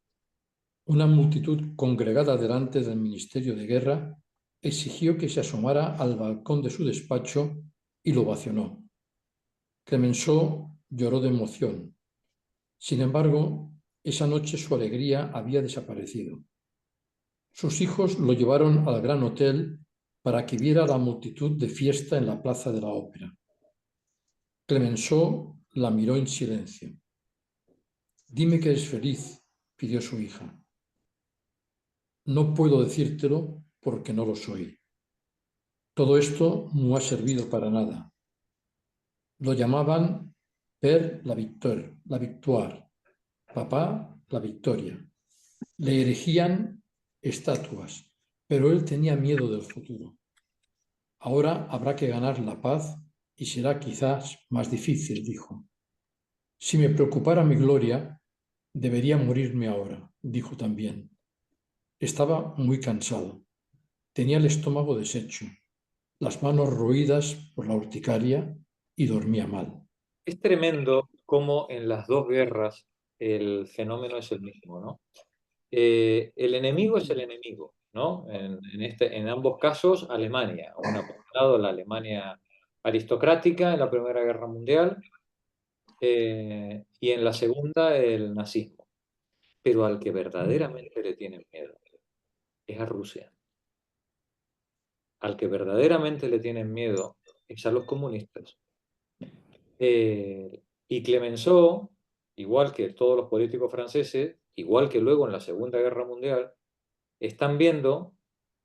Una multitud congregada delante del Ministerio de Guerra exigió que se asomara al balcón de su despacho y lo ovacionó. Clemenceau lloró de emoción. Sin embargo, esa noche su alegría había desaparecido. Sus hijos lo llevaron al Gran Hotel para que viera la multitud de fiesta en la plaza de la Ópera. Clemenceau la miró en silencio. «Dime que eres feliz», pidió su hija. «No puedo decírtelo porque no lo soy. Todo esto no ha servido para nada». Lo llamaban Père la victoire, papá la victoria. Le erigían estatuas, pero él tenía miedo del futuro. Ahora habrá que ganar la paz y será quizás más difícil, dijo. Si me preocupara mi gloria, debería morirme ahora, dijo también. Estaba muy cansado. Tenía el estómago deshecho, las manos roídas por la urticaria y dormía mal. Es tremendo cómo en las dos guerras el fenómeno es el mismo, ¿no? El enemigo es el enemigo, ¿no? En ambos casos, Alemania. Por un lado, la Alemania aristocrática en la Primera Guerra Mundial, y en la Segunda, el nazismo. Pero al que verdaderamente le tienen miedo es a Rusia. Al que verdaderamente le tienen miedo es a los comunistas. Y Clemenceau, igual que todos los políticos franceses, igual que luego en la Segunda Guerra Mundial, están viendo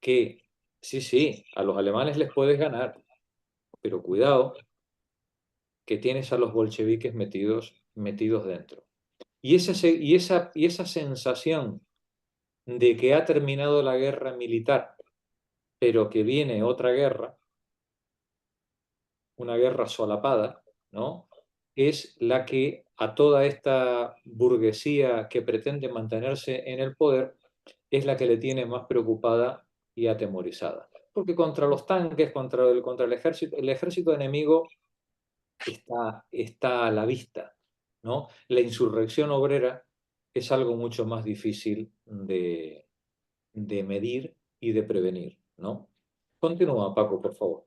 que sí, a los alemanes les puedes ganar, pero cuidado, que tienes a los bolcheviques metidos dentro. Y esa sensación de que ha terminado la guerra militar, pero que viene otra guerra, una guerra solapada, ¿no? Es la que a toda esta burguesía que pretende mantenerse en el poder es la que le tiene más preocupada y atemorizada. Porque contra los tanques, contra el ejército enemigo está a la vista, ¿no? La insurrección obrera es algo mucho más difícil de medir y de prevenir, ¿no? Continúa, Paco, por favor.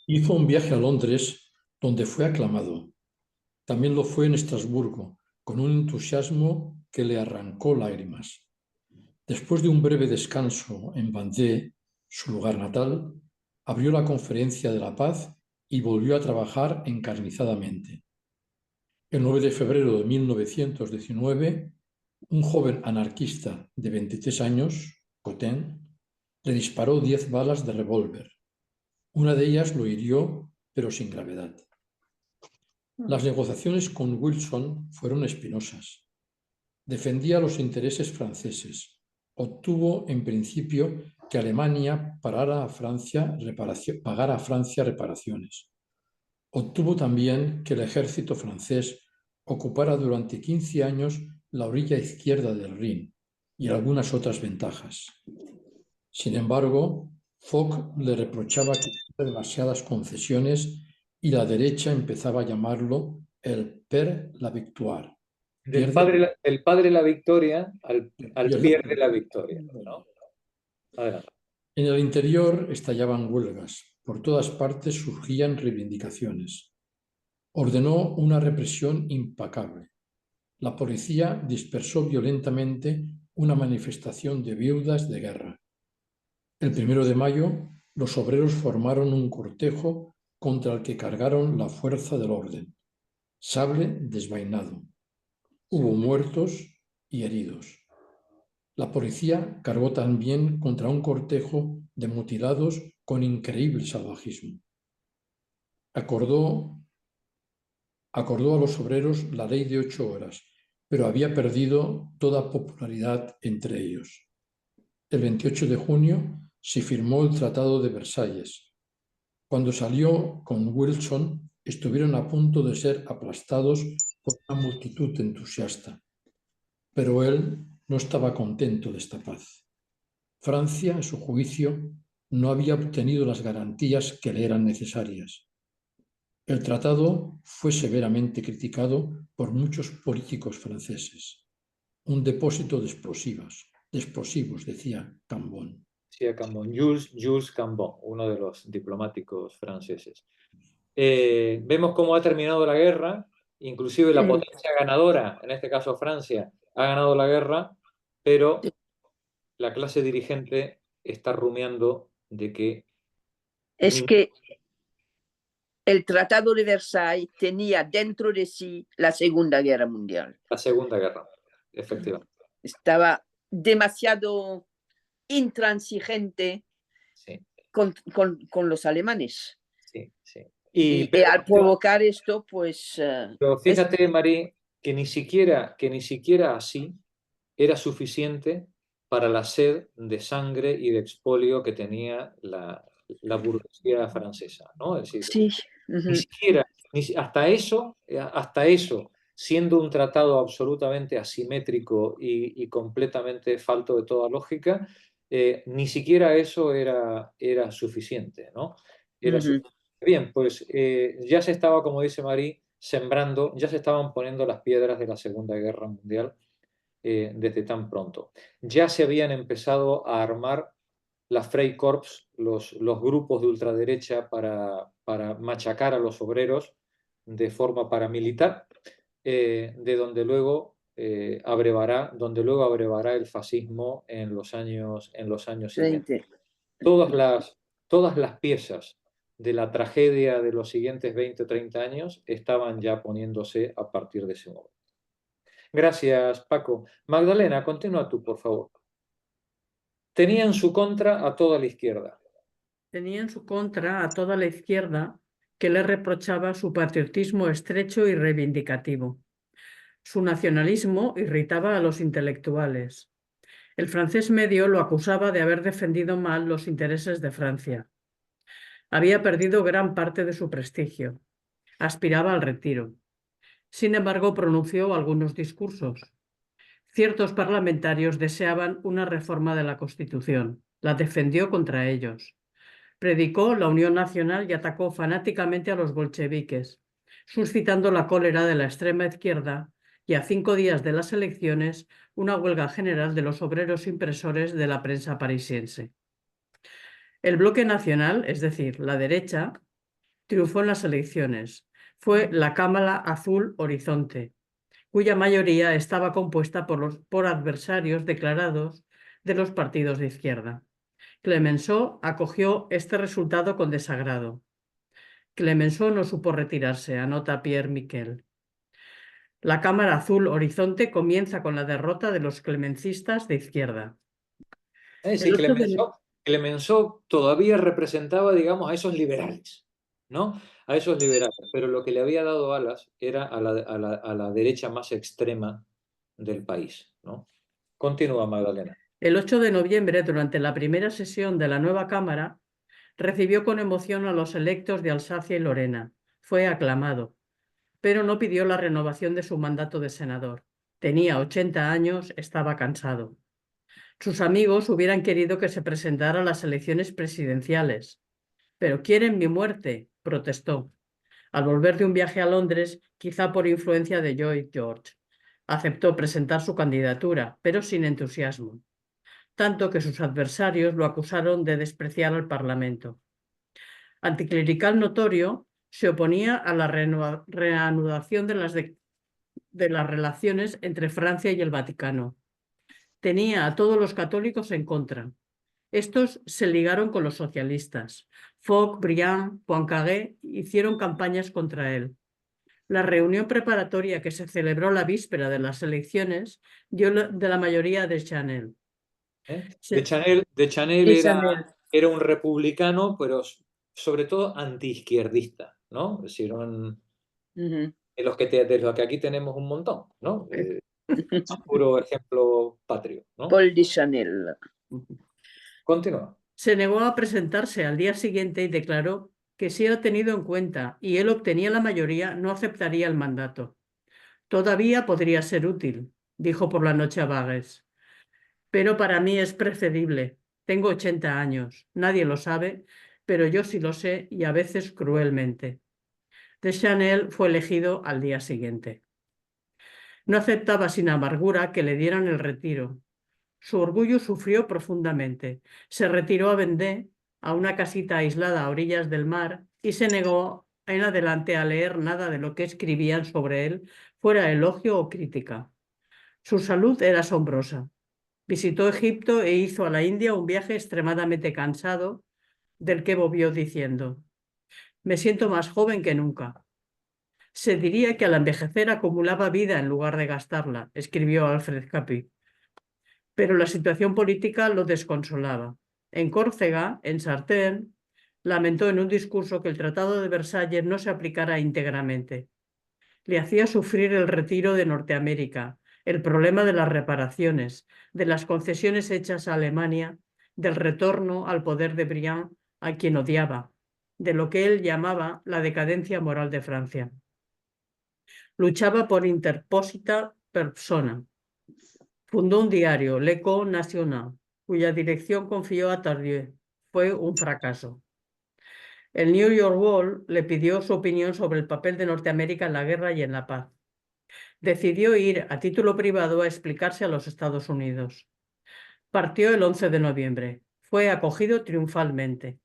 Hizo un viaje a Londres, donde fue aclamado. También lo fue en Estrasburgo, con un entusiasmo que le arrancó lágrimas. Después de un breve descanso en Vendée, su lugar natal, abrió la Conferencia de la Paz y volvió a trabajar encarnizadamente. El 9 de febrero de 1919, un joven anarquista de 23 años, Cotin, le disparó 10 balas de revólver. Una de ellas lo hirió, pero sin gravedad. Las negociaciones con Wilson fueron espinosas. Defendía los intereses franceses. Obtuvo, en principio, que Alemania pagara a Francia reparaciones. Obtuvo también que el ejército francés ocupara durante 15 años la orilla izquierda del Rin y algunas otras ventajas. Sin embargo, Foch le reprochaba que hacía demasiadas concesiones y la derecha empezaba a llamarlo el Père la Victoire. Del padre la victoria al pierde la victoria, ¿no? Adelante. En el interior estallaban huelgas, por todas partes surgían reivindicaciones. Ordenó una represión implacable. La policía dispersó violentamente una manifestación de viudas de guerra. El 1 de mayo, los obreros formaron un cortejo contra el que cargaron la fuerza del orden. Sable desvainado. Hubo muertos y heridos. La policía cargó también contra un cortejo de mutilados con increíble salvajismo. Acordó a los obreros la ley de 8 horas, pero había perdido toda popularidad entre ellos. El 28 de junio se firmó el Tratado de Versalles. Cuando salió con Wilson, estuvieron a punto de ser aplastados por una multitud entusiasta. Pero él no estaba contento de esta paz. Francia, a su juicio, no había obtenido las garantías que le eran necesarias. El tratado fue severamente criticado por muchos políticos franceses. Un depósito de explosivos, decía Cambon. Decía Cambon, Jules Cambon, uno de los diplomáticos franceses. Vemos cómo ha terminado la guerra, inclusive la potencia ganadora, en este caso Francia, ha ganado la guerra, pero la clase dirigente está rumiando de que... Es que el Tratado de Versalles tenía dentro de sí la Segunda Guerra Mundial. La Segunda Guerra, efectivamente. Estaba demasiado intransigente sí. con los alemanes. Sí, sí. Y al provocar esto, pues... Pero fíjate, Marí, que ni siquiera así era suficiente para la sed de sangre y de expolio que tenía la burguesía francesa, ¿no? Es decir, sí. Ni siquiera, hasta eso, siendo un tratado absolutamente asimétrico y completamente falto de toda lógica, ni siquiera eso era suficiente, ¿no? Bien, pues ya se estaba, como dice Marí, sembrando, ya se estaban poniendo las piedras de la Segunda Guerra Mundial desde tan pronto. Ya se habían empezado a armar las Freikorps, los grupos de ultraderecha para machacar a los obreros de forma paramilitar, de donde luego abrevará el fascismo en los años siguientes. Todas las piezas de la tragedia de los siguientes 20 o 30 años estaban ya poniéndose a partir de ese momento. Gracias, Paco. Magdalena, continúa tú, por favor. Tenía en su contra a toda la izquierda. Tenía en su contra a toda la izquierda que le reprochaba su patriotismo estrecho y reivindicativo. Su nacionalismo irritaba a los intelectuales. El francés medio lo acusaba de haber defendido mal los intereses de Francia. Había perdido gran parte de su prestigio. Aspiraba al retiro. Sin embargo, pronunció algunos discursos. Ciertos parlamentarios deseaban una reforma de la Constitución. La defendió contra ellos. Predicó la unión nacional y atacó fanáticamente a los bolcheviques, suscitando la cólera de la extrema izquierda y, a 5 días de las elecciones, una huelga general de los obreros impresores de la prensa parisiense. El bloque nacional, es decir, la derecha, triunfó en las elecciones. Fue la Cámara Azul Horizonte, cuya mayoría estaba compuesta por adversarios declarados de los partidos de izquierda. Clemenceau acogió este resultado con desagrado. Clemenceau no supo retirarse, anota Pierre Miquel. La Cámara Azul Horizonte comienza con la derrota de los clemencistas de izquierda. Sí, Clemenceau todavía representaba, digamos, a esos liberales, ¿no? A esos liberales, pero lo que le había dado alas era a la derecha más extrema del país, ¿no? Continúa, Magdalena. El 8 de noviembre, durante la primera sesión de la nueva Cámara, recibió con emoción a los electos de Alsacia y Lorena. Fue aclamado, pero no pidió la renovación de su mandato de senador. Tenía 80 años, estaba cansado. Sus amigos hubieran querido que se presentara a las elecciones presidenciales. «Pero quieren mi muerte», protestó. Al volver de un viaje a Londres, quizá por influencia de Lloyd George, aceptó presentar su candidatura, pero sin entusiasmo, tanto que sus adversarios lo acusaron de despreciar al Parlamento. Anticlerical notorio, se oponía a la reanudación de las relaciones entre Francia y el Vaticano. Tenía a todos los católicos en contra. Estos se ligaron con los socialistas. Foch, Briand, Poincaré hicieron campañas contra él. La reunión preparatoria que se celebró la víspera de las elecciones dio de la mayoría de Chanel. De Chanel era un republicano, pero sobre todo antiizquierdista, ¿no? Es decir, de los que aquí tenemos un montón, ¿no? Puro ejemplo patrio, ¿no? Paul de Chanel. Continúa. Se negó a presentarse al día siguiente y declaró que si era tenido en cuenta y él obtenía la mayoría, no aceptaría el mandato. Todavía podría ser útil, dijo por la noche a Bagues. Pero para mí es preferible. Tengo 80 años. Nadie lo sabe, pero yo sí lo sé y a veces cruelmente. Deschanel fue elegido al día siguiente. No aceptaba sin amargura que le dieran el retiro. Su orgullo sufrió profundamente. Se retiró a Vendée, a una casita aislada a orillas del mar, y se negó en adelante a leer nada de lo que escribían sobre él, fuera elogio o crítica. Su salud era asombrosa. Visitó Egipto e hizo a la India un viaje extremadamente cansado, del que volvió diciendo: «Me siento más joven que nunca». Se diría que al envejecer acumulaba vida en lugar de gastarla, escribió Alfred Capi. Pero la situación política lo desconsolaba. En Córcega, en Sartén, lamentó en un discurso que el Tratado de Versalles no se aplicara íntegramente. Le hacía sufrir el retiro de Norteamérica, el problema de las reparaciones, de las concesiones hechas a Alemania, del retorno al poder de Briand, a quien odiaba, de lo que él llamaba la decadencia moral de Francia. Luchaba por interposita persona. Fundó un diario, L'Echo National, cuya dirección confió a Tardieu. Fue un fracaso. El New York World le pidió su opinión sobre el papel de Norteamérica en la guerra y en la paz. Decidió ir a título privado a explicarse a los Estados Unidos. Partió el 11 de noviembre. Fue acogido triunfalmente.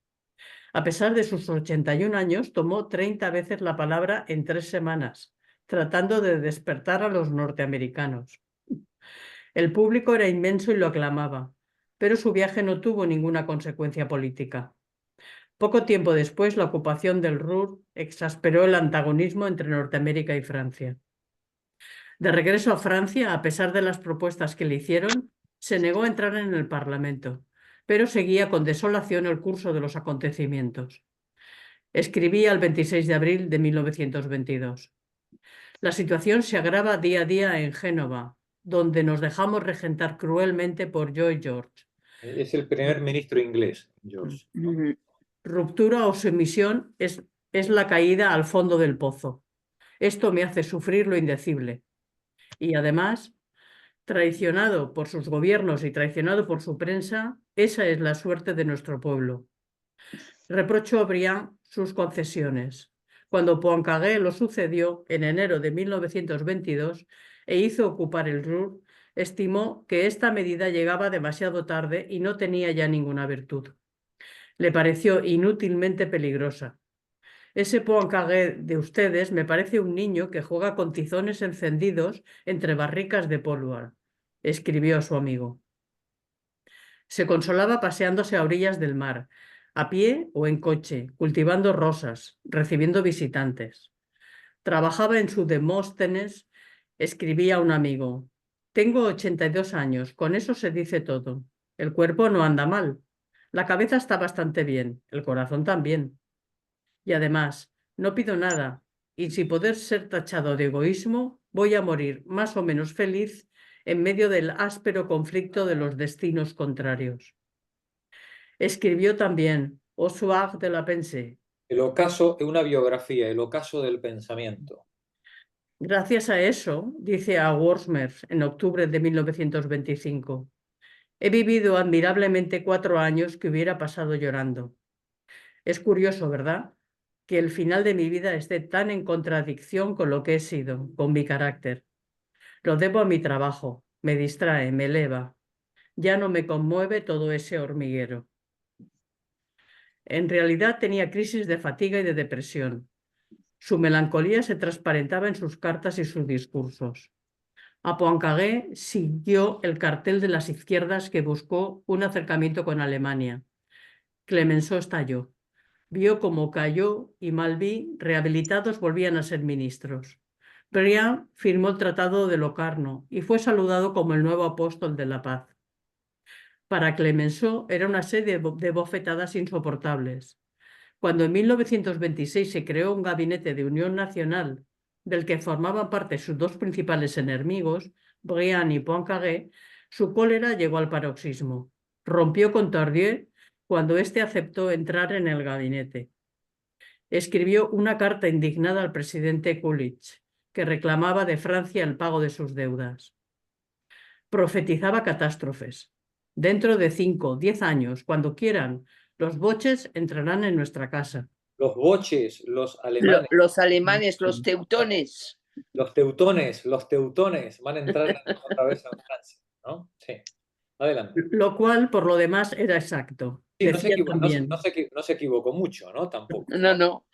A pesar de sus 81 años, tomó 30 veces la palabra en 3 semanas, tratando de despertar a los norteamericanos. El público era inmenso y lo aclamaba, pero su viaje no tuvo ninguna consecuencia política. Poco tiempo después, la ocupación del Ruhr exasperó el antagonismo entre Norteamérica y Francia. De regreso a Francia, a pesar de las propuestas que le hicieron, se negó a entrar en el Parlamento, pero seguía con desolación el curso de los acontecimientos. Escribía el 26 de abril de 1922. La situación se agrava día a día en Génova, donde nos dejamos regentar cruelmente por Lloyd George. Es el primer ministro inglés, George, ¿no? Ruptura o sumisión es la caída al fondo del pozo. Esto me hace sufrir lo indecible. Y además, traicionado por sus gobiernos y traicionado por su prensa, esa es la suerte de nuestro pueblo. Reprochó a Briand sus concesiones. Cuando Poincaré lo sucedió en enero de 1922 e hizo ocupar el Ruhr, estimó que esta medida llegaba demasiado tarde y no tenía ya ninguna virtud. Le pareció inútilmente peligrosa. Ese Poincaré de ustedes me parece un niño que juega con tizones encendidos entre barricas de pólvora, escribió a su amigo. Se consolaba paseándose a orillas del mar, a pie o en coche, cultivando rosas, recibiendo visitantes. Trabajaba en su Demóstenes, escribía a un amigo: «Tengo 82 años, con eso se dice todo. El cuerpo no anda mal. La cabeza está bastante bien, el corazón también. Y además, no pido nada, y sin poder ser tachado de egoísmo, voy a morir más o menos feliz en medio del áspero conflicto de los destinos contrarios». Escribió también Au soir de la pensée. El ocaso es una biografía, el ocaso del pensamiento. Gracias a eso, dice a Wordsworth en octubre de 1925, he vivido admirablemente 4 años que hubiera pasado llorando. Es curioso, ¿verdad? que el final de mi vida esté tan en contradicción con lo que he sido, con mi carácter. Lo debo a mi trabajo, me distrae, me eleva. Ya no me conmueve todo ese hormiguero. En realidad tenía crisis de fatiga y de depresión. Su melancolía se transparentaba en sus cartas y sus discursos. A Poincaré siguió el cartel de las izquierdas que buscó un acercamiento con Alemania. Clemenceau estalló. Vio cómo Callot y Malby, rehabilitados, volvían a ser ministros. Briand firmó el Tratado de Locarno y fue saludado como el nuevo apóstol de la paz. Para Clemenceau era una serie de bofetadas insoportables. Cuando en 1926 se creó un gabinete de unión nacional del que formaban parte sus dos principales enemigos, Briand y Poincaré, su cólera llegó al paroxismo. Rompió con Tardieu cuando éste aceptó entrar en el gabinete. Escribió una carta indignada al presidente Coolidge, que reclamaba de Francia el pago de sus deudas. Profetizaba catástrofes. Dentro de 5, 10 años, cuando quieran, los boches entrarán en nuestra casa. Los boches, los alemanes, Los alemanes, los teutones. los teutones van a entrar otra vez en Francia, ¿no? Sí. Adelante. Lo cual, por lo demás, era exacto. Sí, Decía también, no se equivocó mucho, ¿no? Tampoco. No.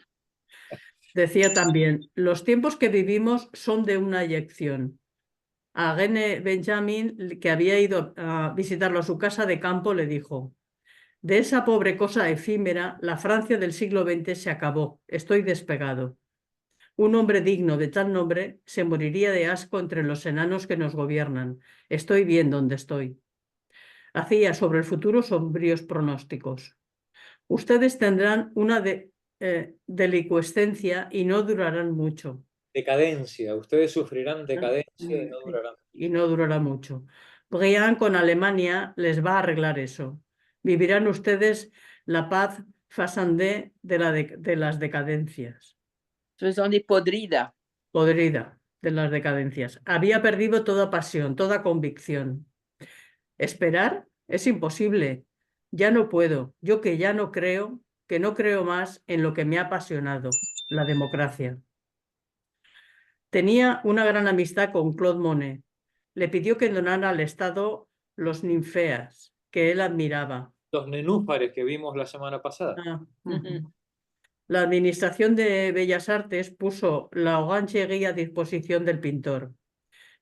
decía también, los tiempos que vivimos son de una eyección. A René Benjamin, que había ido a visitarlo a su casa de campo, le dijo: de esa pobre cosa efímera, la Francia del siglo XX se acabó. Estoy despegado. Un hombre digno de tal nombre se moriría de asco entre los enanos que nos gobiernan. Estoy bien donde estoy. Hacía sobre el futuro sombríos pronósticos. Ustedes tendrán una delicuescencia y no durarán mucho. Decadencia. Ustedes sufrirán decadencia y no durarán. Y no durará mucho. Briand con Alemania les va a arreglar eso. Vivirán ustedes la paz façandée de las decadencias. Son de podrida. Podrida de las decadencias. Había perdido toda pasión, toda convicción. Esperar es imposible. Ya no puedo. Yo que ya no creo, que no creo más en lo que me ha apasionado, la democracia. Tenía una gran amistad con Claude Monet. Le pidió que donara al Estado los ninfeas, que él admiraba. Los nenúfares que vimos la semana pasada. La Administración de Bellas Artes puso la Orangerie a disposición del pintor,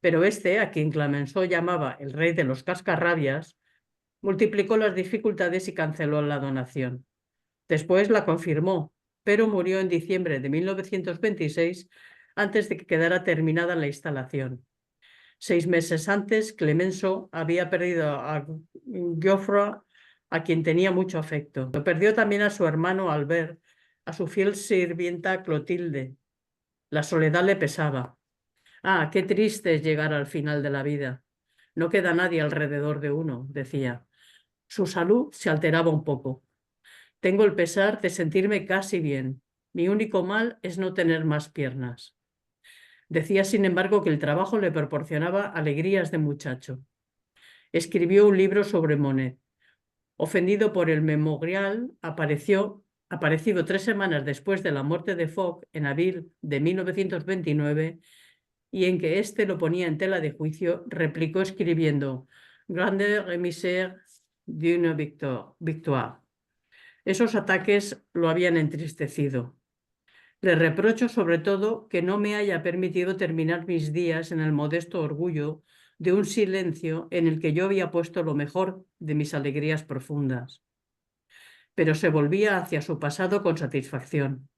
pero este, a quien Clemenceau llamaba el rey de los cascarrabias, multiplicó las dificultades y canceló la donación. Después la confirmó, pero murió en diciembre de 1926 antes de que quedara terminada la instalación. 6 meses antes, Clemenceau había perdido a Geoffroy, a quien tenía mucho afecto. Perdió también a su hermano Albert, a su fiel sirvienta Clotilde. La soledad le pesaba. Ah, qué triste es llegar al final de la vida. No queda nadie alrededor de uno, decía. Su salud se alteraba un poco. Tengo el pesar de sentirme casi bien. Mi único mal es no tener más piernas. Decía, sin embargo, que el trabajo le proporcionaba alegrías de muchacho. Escribió un libro sobre Monet. Ofendido por el Memorial, aparecido 3 semanas después de la muerte de Fogg, en abril de 1929, y en que éste lo ponía en tela de juicio, replicó escribiendo «Grandeur et misère d'une victoire». Esos ataques lo habían entristecido. Le reprocho sobre todo que no me haya permitido terminar mis días en el modesto orgullo de un silencio en el que yo había puesto lo mejor de mis alegrías profundas. Pero se volvía hacia su pasado con satisfacción.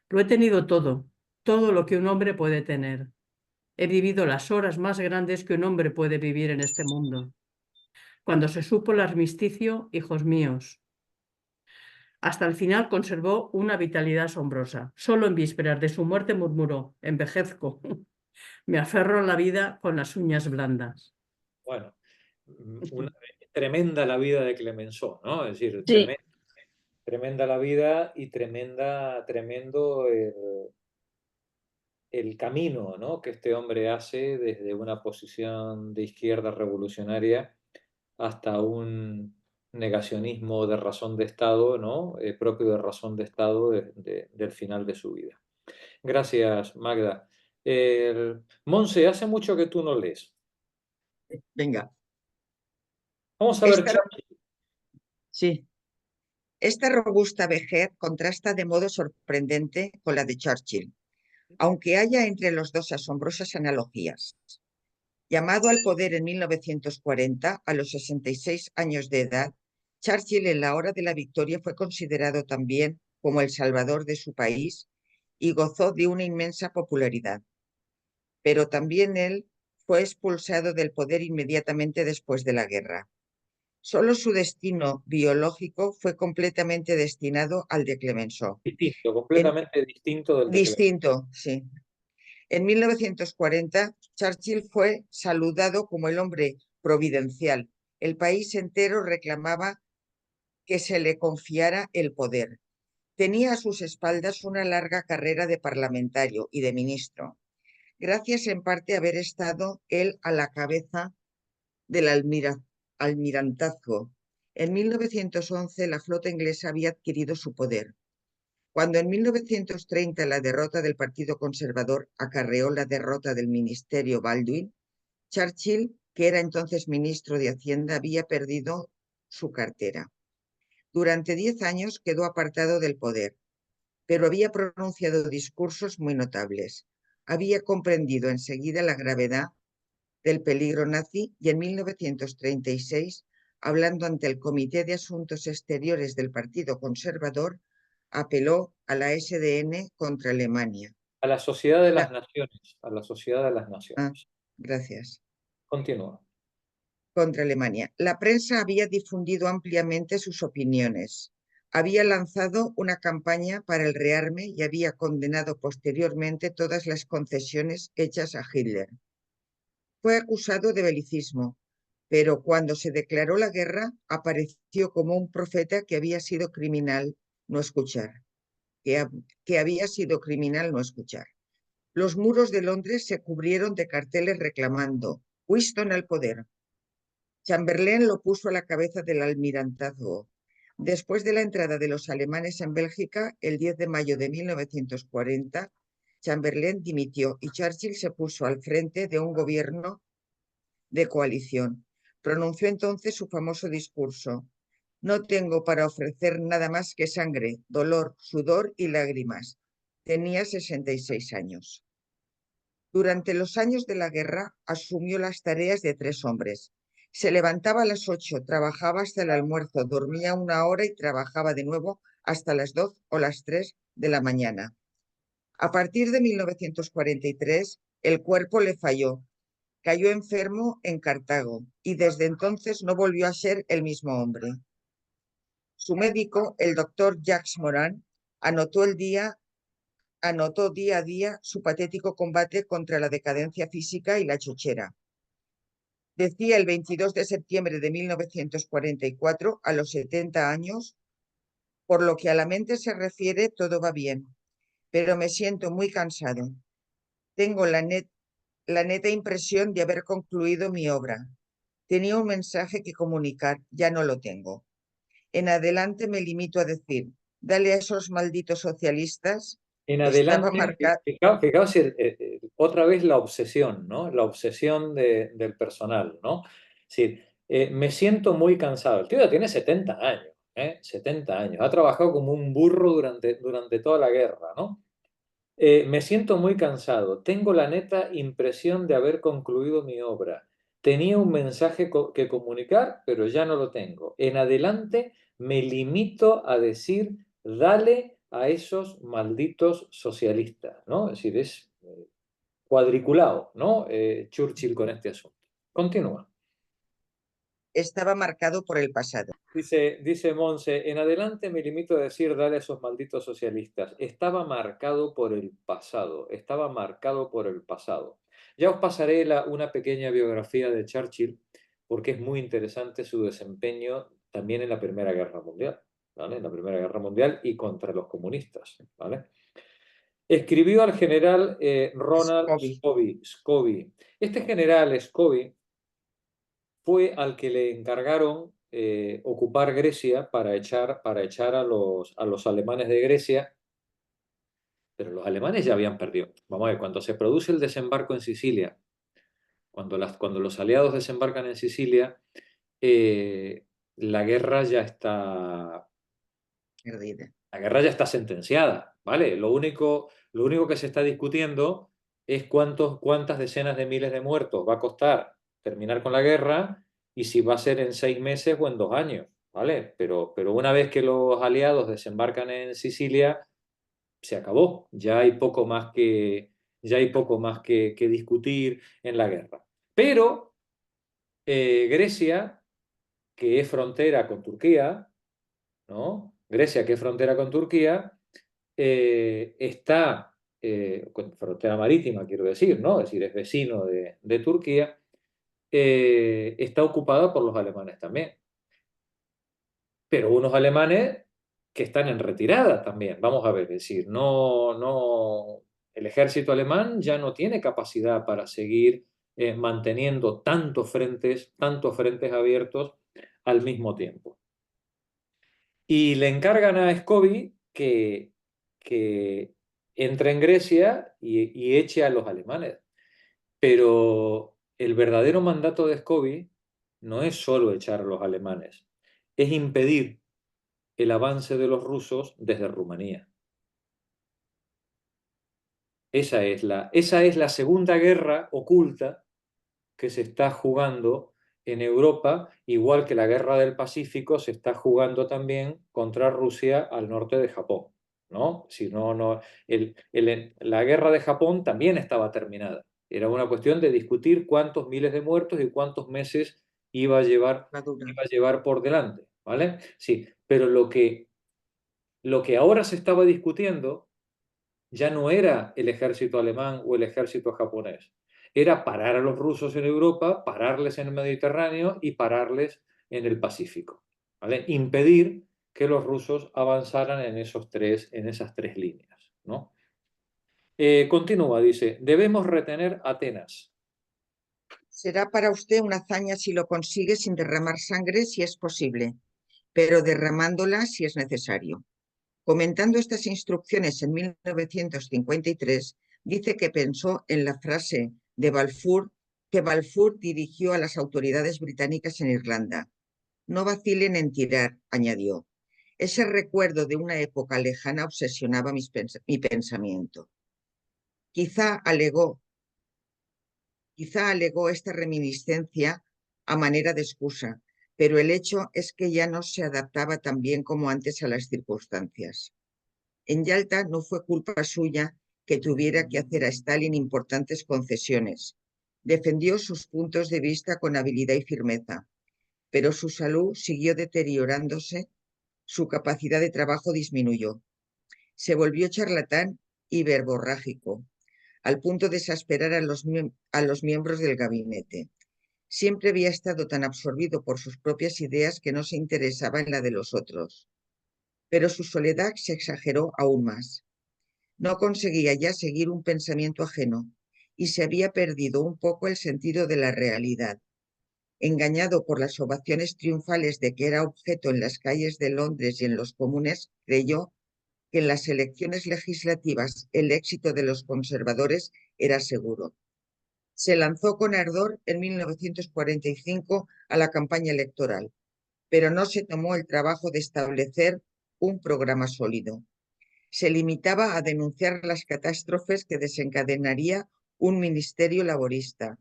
Lo he tenido todo lo que un hombre puede tener. He vivido las horas más grandes que un hombre puede vivir en este mundo. Cuando se supo el armisticio, hijos míos, hasta el final conservó una vitalidad asombrosa. Solo en vísperas de su muerte murmuró: envejezco. Me aferro a la vida con las uñas blandas. Bueno, tremenda la vida de Clemenceau, ¿no? Es decir, Sí. tremenda la vida y tremendo el camino, ¿no?, que este hombre hace desde una posición de izquierda revolucionaria hasta un negacionismo de razón de Estado, ¿no? Propio de razón de Estado del final de su vida. Gracias, Magda. Monse, hace mucho que tú no lees. Venga. Vamos a ver, Sí. Esta robusta vejez contrasta de modo sorprendente con la de Churchill, aunque haya entre los dos asombrosas analogías. Llamado al poder en 1940, a los 66 años de edad, Churchill en la hora de la victoria fue considerado también como el salvador de su país y gozó de una inmensa popularidad. Pero también él fue expulsado del poder inmediatamente después de la guerra. Solo su destino biológico fue completamente destinado al de Clemenceau. Distinto, completamente distinto del de Distinto, sí. En 1940, Churchill fue saludado como el hombre providencial. El país entero reclamaba que se le confiara el poder. Tenía a sus espaldas una larga carrera de parlamentario y de ministro, gracias en parte a haber estado él a la cabeza del almirantazgo. En 1911 la flota inglesa había adquirido su poder. Cuando en 1930 la derrota del Partido Conservador acarreó la derrota del Ministerio Baldwin, Churchill, que era entonces ministro de Hacienda, había perdido su cartera. Durante 10 años quedó apartado del poder, pero había pronunciado discursos muy notables. Había comprendido enseguida la gravedad del peligro nazi y en 1936, hablando ante el Comité de Asuntos Exteriores del Partido Conservador, apeló a la SDN contra Alemania. A la Sociedad de las Naciones. A la Sociedad de las Naciones. Gracias. Continúa. Contra Alemania. La prensa había difundido ampliamente sus opiniones. Había lanzado una campaña para el rearme y había condenado posteriormente todas las concesiones hechas a Hitler. Fue acusado de belicismo, pero cuando se declaró la guerra apareció como un profeta que había sido criminal no escuchar. Que había sido criminal no escuchar. Los muros de Londres se cubrieron de carteles reclamando Winston al poder. Chamberlain lo puso a la cabeza del almirantazgo. Después de la entrada de los alemanes en Bélgica, el 10 de mayo de 1940, Chamberlain dimitió y Churchill se puso al frente de un gobierno de coalición. Pronunció entonces su famoso discurso: no tengo para ofrecer nada más que sangre, dolor, sudor y lágrimas. Tenía 66 años. Durante los años de la guerra asumió las tareas de 3 hombres. Se levantaba a las 8, trabajaba hasta el almuerzo, dormía 1 hora y trabajaba de nuevo hasta las 2 o las 3 de la mañana. A partir de 1943, el cuerpo le falló. Cayó enfermo en Cartago y desde entonces no volvió a ser el mismo hombre. Su médico, el doctor Jacques Morin, anotó día a día su patético combate contra la decadencia física y la chochera. Decía el 22 de septiembre de 1944, a los 70 años, por lo que a la mente se refiere, todo va bien, pero me siento muy cansado. Tengo la neta impresión de haber concluido mi obra. Tenía un mensaje que comunicar, ya no lo tengo. En adelante me limito a decir, dale a esos malditos socialistas. En adelante, fijaos, otra vez la obsesión, ¿no? La obsesión del personal, ¿no? Es decir, me siento muy cansado. El tío ya tiene 70 años, 70 años. Ha trabajado como un burro durante toda la guerra, ¿no? Me siento muy cansado. Tengo la neta impresión de haber concluido mi obra. Tenía un mensaje que comunicar, pero ya no lo tengo. En adelante me limito a decir, dale a esos malditos socialistas, ¿no? Es decir, es cuadriculado, ¿no? Churchill con este asunto. Continúa. Estaba marcado por el pasado. Dice Monse, en adelante me limito a decir, dale a esos malditos socialistas. Estaba marcado por el pasado, estaba marcado por el pasado. Ya os pasaré una pequeña biografía de Churchill, porque es muy interesante su desempeño también en la Primera Guerra Mundial, ¿vale? En la Primera Guerra Mundial y contra los comunistas, ¿vale? Escribió al general Ronald Scobie. Este general Scobie fue al que le encargaron ocupar Grecia para echar a los alemanes de Grecia, pero los alemanes ya habían perdido. Vamos a ver, cuando se produce el desembarco en Sicilia, cuando los aliados desembarcan en Sicilia, la guerra ya está Perdida. La guerra ya está sentenciada, ¿vale? Lo único que se está discutiendo es cuántas decenas de miles de muertos va a costar terminar con la guerra y si va a ser en 6 meses o en 2 años, ¿vale? Pero una vez que los aliados desembarcan en Sicilia, se acabó. Ya hay poco más que discutir en la guerra. Pero Grecia, que es frontera con Turquía, ¿no? Grecia, que es frontera con Turquía, está, con frontera marítima, quiero decir, ¿no? Es decir, es vecino de Turquía, está ocupada por los alemanes también. Pero unos alemanes que están en retirada también, vamos a ver, es decir, el ejército alemán ya no tiene capacidad para seguir manteniendo tantos frentes abiertos al mismo tiempo. Y le encargan a Scobie que entre en Grecia y eche a los alemanes. Pero el verdadero mandato de Scobie no es solo echar a los alemanes, es impedir el avance de los rusos desde Rumanía. Esa es la segunda guerra oculta que se está jugando en Europa, igual que la guerra del Pacífico se está jugando también contra Rusia al norte de Japón, ¿no? Si no, la guerra de Japón también estaba terminada. Era una cuestión de discutir cuántos miles de muertos y cuántos meses iba a llevar por delante, ¿vale? Sí, pero lo que ahora se estaba discutiendo ya no era el ejército alemán o el ejército japonés. Era parar a los rusos en Europa, pararles en el Mediterráneo y pararles en el Pacífico. ¿Vale? Impedir que los rusos avanzaran en esas tres líneas, ¿no? Continúa, dice, debemos retener Atenas. Será para usted una hazaña si lo consigue sin derramar sangre, si es posible, pero derramándola si es necesario. Comentando estas instrucciones en 1953, dice que pensó en la frase de Balfour que Balfour dirigió a las autoridades británicas en Irlanda. No vacilen en tirar, añadió. Ese recuerdo de una época lejana obsesionaba mi pensamiento. Quizá alegó esta reminiscencia a manera de excusa, pero el hecho es que ya no se adaptaba tan bien como antes a las circunstancias. En Yalta no fue culpa suya que tuviera que hacer a Stalin importantes concesiones. Defendió sus puntos de vista con habilidad y firmeza, pero su salud siguió deteriorándose, su capacidad de trabajo disminuyó. Se volvió charlatán y verborrágico, al punto de exasperar a los miembros del gabinete. Siempre había estado tan absorbido por sus propias ideas que no se interesaba en la de los otros. Pero su soledad se exageró aún más. No conseguía ya seguir un pensamiento ajeno y se había perdido un poco el sentido de la realidad. Engañado por las ovaciones triunfales de que era objeto en las calles de Londres y en los comunes, creyó que en las elecciones legislativas el éxito de los conservadores era seguro. Se lanzó con ardor en 1945 a la campaña electoral, pero no se tomó el trabajo de establecer un programa sólido. Se limitaba a denunciar las catástrofes que desencadenaría un ministerio laborista.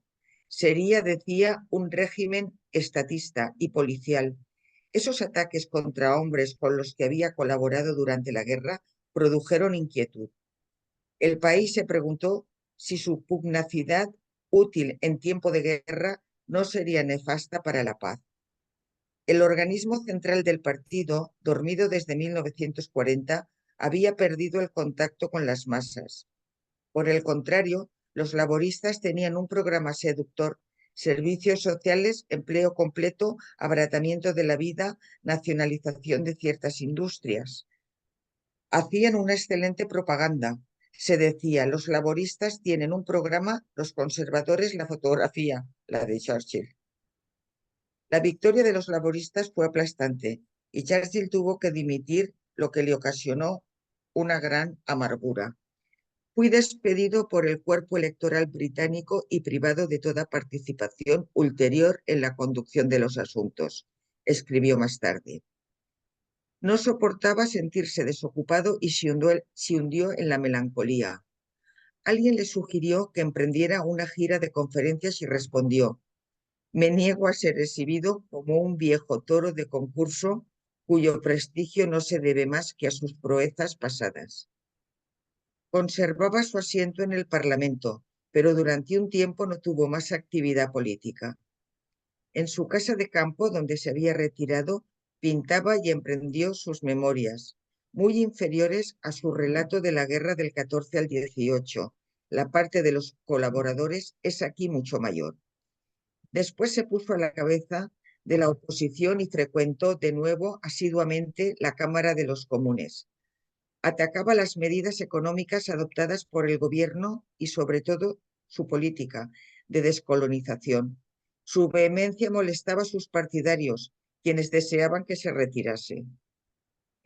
Sería, decía, un régimen estatista y policial. Esos ataques contra hombres con los que había colaborado durante la guerra produjeron inquietud. El país se preguntó si su pugnacidad, útil en tiempo de guerra, no sería nefasta para la paz. El organismo central del partido, dormido desde 1940, había perdido el contacto con las masas. Por el contrario, los laboristas tenían un programa seductor: servicios sociales, empleo completo, abaratamiento de la vida, nacionalización de ciertas industrias. Hacían una excelente propaganda. Se decía, los laboristas tienen un programa, los conservadores la fotografía, la de Churchill. La victoria de los laboristas fue aplastante y Churchill tuvo que dimitir, lo que le ocasionó una gran amargura. Fui despedido por el cuerpo electoral británico y privado de toda participación ulterior en la conducción de los asuntos, escribió más tarde. No soportaba sentirse desocupado y se hundió en la melancolía. Alguien le sugirió que emprendiera una gira de conferencias y respondió: me niego a ser exhibido como un viejo toro de concurso cuyo prestigio no se debe más que a sus proezas pasadas. Conservaba su asiento en el Parlamento, pero durante un tiempo no tuvo más actividad política. En su casa de campo, donde se había retirado, pintaba y emprendió sus memorias, muy inferiores a su relato de la guerra del 14 al 18. La parte de los colaboradores es aquí mucho mayor. Después se puso a la cabeza de la oposición y frecuentó de nuevo asiduamente la Cámara de los Comunes. Atacaba las medidas económicas adoptadas por el gobierno y sobre todo su política de descolonización. Su vehemencia molestaba a sus partidarios, quienes deseaban que se retirase.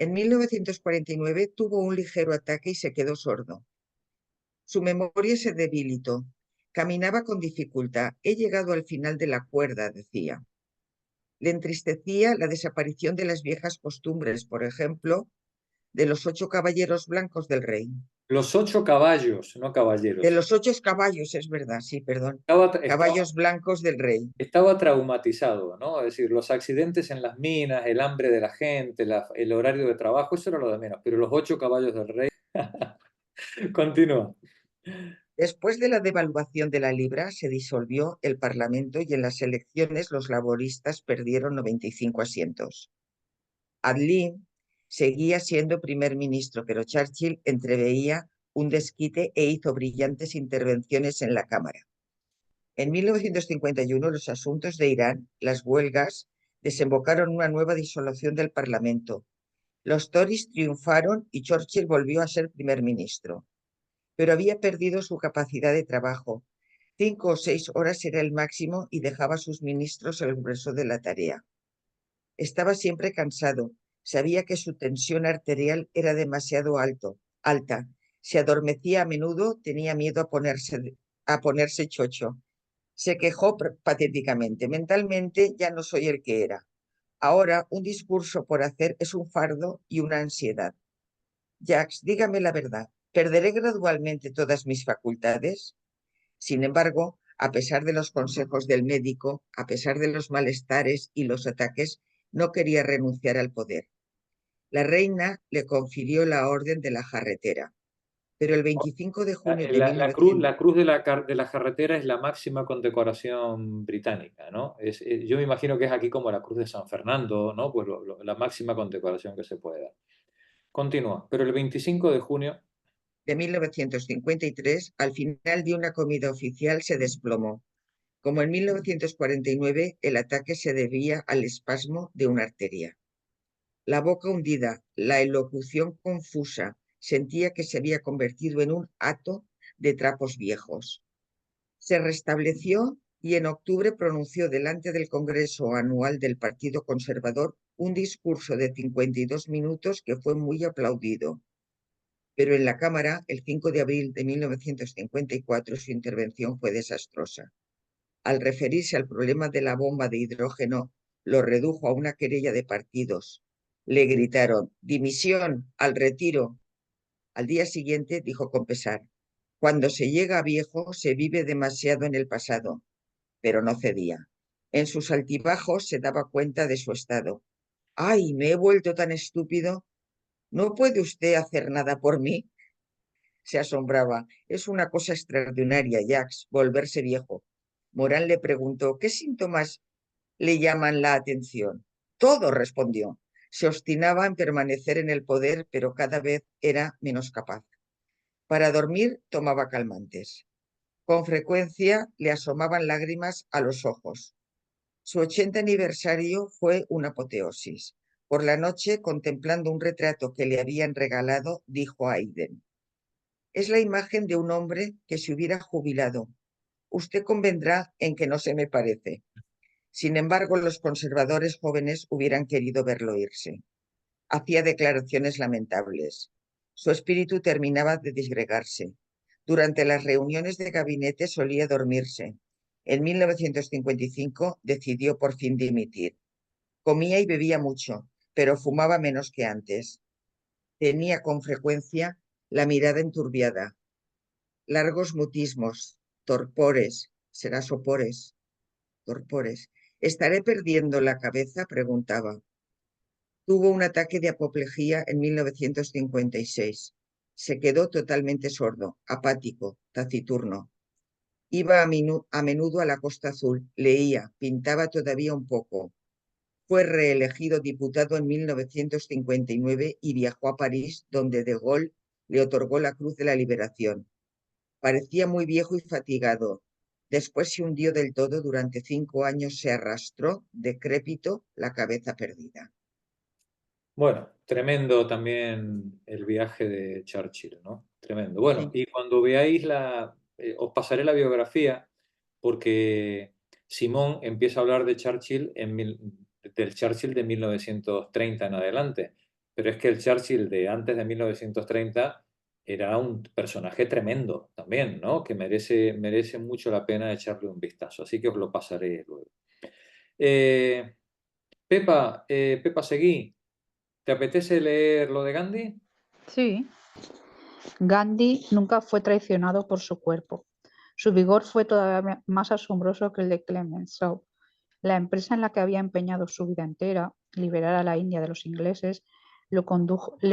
En 1949 tuvo un ligero ataque y se quedó sordo. Su memoria se debilitó. Caminaba con dificultad. He llegado al final de la cuerda, decía. Le entristecía la desaparición de las viejas costumbres, por ejemplo, de los 8 caballeros blancos del rey. Los 8 caballos, no caballeros. De los 8 caballos, es verdad, sí, perdón. Caballos blancos del rey. Estaba traumatizado, ¿no? Es decir, los accidentes en las minas, el hambre de la gente, el horario de trabajo, eso era lo de menos. Pero los 8 caballos del rey... Continúa. Después de la devaluación de la libra, se disolvió el Parlamento y en las elecciones los laboristas perdieron 95 asientos. Attlee seguía siendo primer ministro, pero Churchill entreveía un desquite e hizo brillantes intervenciones en la Cámara. En 1951, los asuntos de Irán, las huelgas, desembocaron en una nueva disolución del Parlamento. Los Tories triunfaron y Churchill volvió a ser primer ministro. Pero había perdido su capacidad de trabajo. 5 o 6 horas era el máximo y dejaba a sus ministros el grueso de la tarea. Estaba siempre cansado. Sabía que su tensión arterial era demasiado alta. Se adormecía a menudo, tenía miedo a ponerse chocho. Se quejó patéticamente. Mentalmente ya no soy el que era. Ahora un discurso por hacer es un fardo y una ansiedad. Jacques, dígame la verdad. ¿Perderé gradualmente todas mis facultades? Sin embargo, a pesar de los consejos del médico, a pesar de los malestares y los ataques, no quería renunciar al poder. La reina le confirió la Orden de la Jarretera, pero el 25 de junio de 1900... La cruz de la Jarretera es la máxima condecoración británica, ¿no? Yo me imagino que es aquí como la cruz de San Fernando, ¿no? Pues la máxima condecoración que se puede dar. Continúa, pero el 25 de junio de 1953, al final de una comida oficial, se desplomó. Como en 1949, el ataque se debía al espasmo de una arteria. La boca hundida, la elocución confusa, sentía que se había convertido en un hato de trapos viejos. Se restableció y en octubre pronunció delante del Congreso Anual del Partido Conservador un discurso de 52 minutos que fue muy aplaudido. Pero en la Cámara, el 5 de abril de 1954, su intervención fue desastrosa. Al referirse al problema de la bomba de hidrógeno, lo redujo a una querella de partidos. Le gritaron: dimisión, al retiro. Al día siguiente dijo con pesar: cuando se llega a viejo se vive demasiado en el pasado, pero no cedía. En sus altibajos se daba cuenta de su estado. ¡Ay, me he vuelto tan estúpido! ¿No puede usted hacer nada por mí? Se asombraba. Es una cosa extraordinaria, Jacques, volverse viejo. Morán le preguntó: ¿qué síntomas le llaman la atención? Todo, respondió. Se obstinaba en permanecer en el poder, pero cada vez era menos capaz. Para dormir tomaba calmantes. Con frecuencia le asomaban lágrimas a los ojos. Su 80 aniversario fue una apoteosis. Por la noche, contemplando un retrato que le habían regalado, dijo a Aiden: es la imagen de un hombre que se hubiera jubilado. Usted convendrá en que no se me parece. Sin embargo, los conservadores jóvenes hubieran querido verlo irse. Hacía declaraciones lamentables. Su espíritu terminaba de disgregarse. Durante las reuniones de gabinete solía dormirse. En 1955 decidió por fin dimitir. Comía y bebía mucho, pero fumaba menos que antes. Tenía con frecuencia la mirada enturbiada, largos mutismos, torpores, será sopores, torpores. ¿Estaré perdiendo la cabeza?, preguntaba. Tuvo un ataque de apoplejía en 1956. Se quedó totalmente sordo, apático, taciturno. Iba a menudo a la Costa Azul, leía, pintaba todavía un poco. Fue reelegido diputado en 1959 y viajó a París, donde De Gaulle le otorgó la Cruz de la Liberación. Parecía muy viejo y fatigado. Después se hundió del todo. Durante 5 años se arrastró, decrépito, la cabeza perdida. Bueno, tremendo también el viaje de Churchill, ¿no? Tremendo. Bueno, y cuando veáis os pasaré la biografía, porque Simón empieza a hablar de Churchill del Churchill de 1930 en adelante, pero es que el Churchill de antes de 1930 era un personaje tremendo también, ¿no? Que merece mucho la pena echarle un vistazo, así que os lo pasaré luego. Pepa Seguí, ¿te apetece leer lo de Gandhi? Sí. Gandhi nunca fue traicionado por su cuerpo. Su vigor fue todavía más asombroso que el de Clemenceau. La empresa en la que había empeñado su vida entera, liberar a la India de los ingleses, le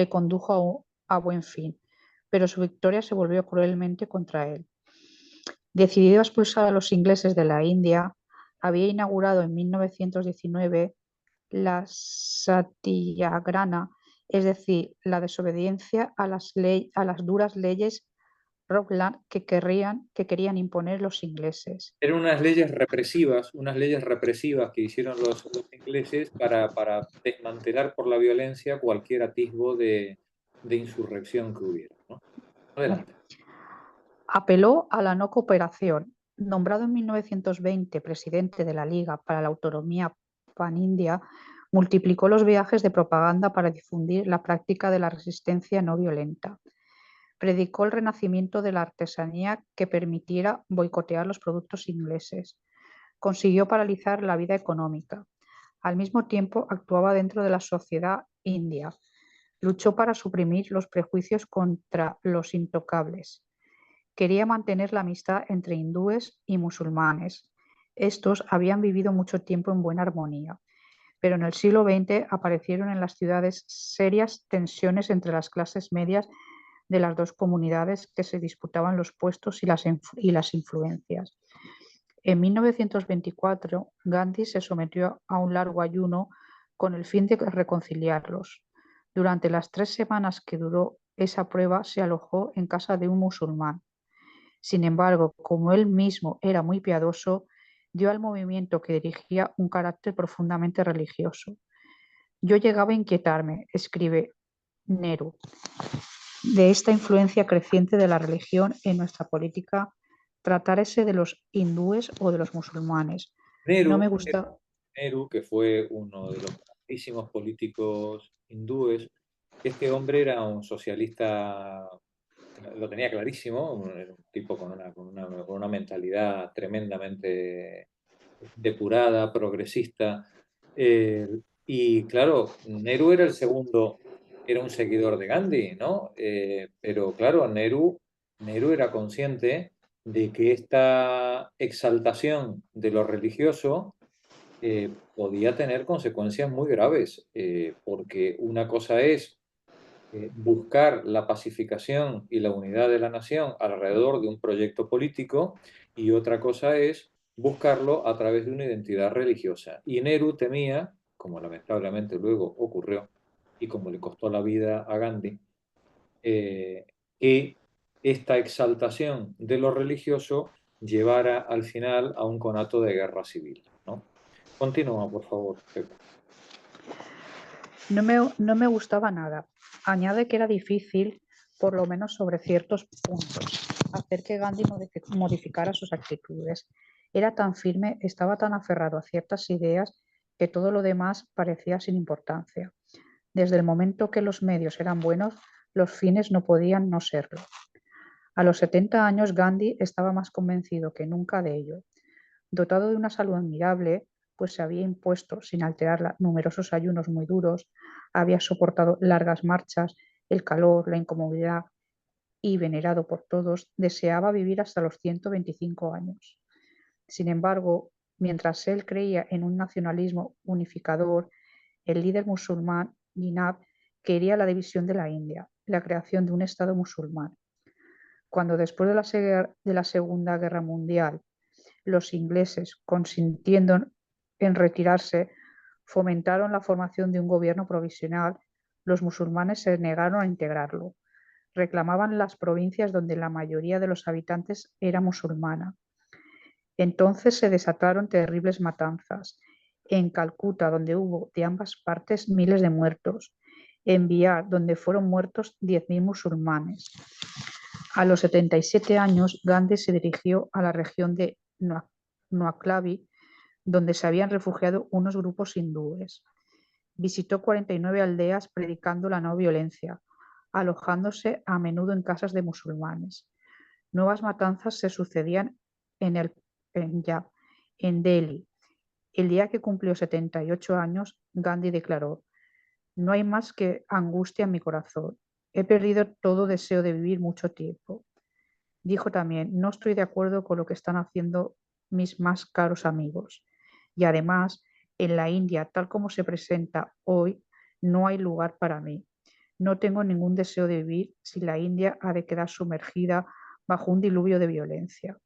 condujo a buen fin, pero su victoria se volvió cruelmente contra él. Decidido a expulsar a los ingleses de la India, había inaugurado en 1919 la Satyagrana, es decir, la desobediencia a las duras leyes Rockland que querían imponer los ingleses. Eran unas leyes represivas que hicieron los ingleses para desmantelar por la violencia cualquier atisbo de insurrección que hubiera, ¿no? Adelante. Apeló a la no cooperación. Nombrado en 1920 presidente de la Liga para la Autonomía Panindia, multiplicó los viajes de propaganda para difundir la práctica de la resistencia no violenta. Predicó el renacimiento de la artesanía que permitiera boicotear los productos ingleses. Consiguió paralizar la vida económica. Al mismo tiempo, actuaba dentro de la sociedad india. Luchó para suprimir los prejuicios contra los intocables. Quería mantener la amistad entre hindúes y musulmanes. Estos habían vivido mucho tiempo en buena armonía, pero en el siglo XX aparecieron en las ciudades serias tensiones entre las clases medias de las dos comunidades que se disputaban los puestos y las influencias. En 1924, Gandhi se sometió a un largo ayuno con el fin de reconciliarlos. Durante las 3 semanas que duró esa prueba, se alojó en casa de un musulmán. Sin embargo, como él mismo era muy piadoso, dio al movimiento que dirigía un carácter profundamente religioso. Yo llegaba a inquietarme, escribe Nehru, de esta influencia creciente de la religión en nuestra política, tratarse de los hindúes o de los musulmanes. No me gusta. Nehru, que fue uno de los grandísimos políticos hindúes, este hombre era un socialista, lo tenía clarísimo, un tipo con una mentalidad tremendamente depurada, progresista. Y claro, Nehru era era un seguidor de Gandhi, ¿no? Pero claro, Nehru era consciente de que esta exaltación de lo religioso podía tener consecuencias muy graves, porque una cosa es buscar la pacificación y la unidad de la nación alrededor de un proyecto político, y otra cosa es buscarlo a través de una identidad religiosa. Y Nehru temía, como lamentablemente luego ocurrió, y como le costó la vida a Gandhi, que esta exaltación de lo religioso llevara al final a un conato de guerra civil, ¿no? Continúa, por favor, Pepa. No me gustaba nada. Añade que era difícil, por lo menos sobre ciertos puntos, hacer que Gandhi modificara sus actitudes. Era tan firme, estaba tan aferrado a ciertas ideas que todo lo demás parecía sin importancia. Desde el momento que los medios eran buenos, los fines no podían no serlo. A los 70 años, Gandhi estaba más convencido que nunca de ello. Dotado de una salud admirable, pues se había impuesto sin alterarla numerosos ayunos muy duros, había soportado largas marchas, el calor, la incomodidad y, venerado por todos, deseaba vivir hasta los 125 años. Sin embargo, mientras él creía en un nacionalismo unificador, el líder musulmán Jinnah quería la división de la India, la creación de un Estado musulmán. Cuando después de la Segunda Guerra Mundial los ingleses, consintiendo en retirarse, fomentaron la formación de un gobierno provisional, los musulmanes se negaron a integrarlo. Reclamaban las provincias donde la mayoría de los habitantes era musulmana. Entonces se desataron terribles matanzas. En Calcuta, donde hubo de ambas partes miles de muertos. En Bihar, donde fueron muertos 10.000 musulmanes. A los 77 años, Gandhi se dirigió a la región de Noaklavi, donde se habían refugiado unos grupos hindúes. Visitó 49 aldeas predicando la no violencia, alojándose a menudo en casas de musulmanes. Nuevas matanzas se sucedían en el Punjab, en Delhi. El día que cumplió 78 años, Gandhi declaró: "No hay más que angustia en mi corazón. He perdido todo deseo de vivir mucho tiempo". Dijo también: "No estoy de acuerdo con lo que están haciendo mis más caros amigos. Y además, en la India, tal como se presenta hoy, no hay lugar para mí. No tengo ningún deseo de vivir si la India ha de quedar sumergida bajo un diluvio de violencia".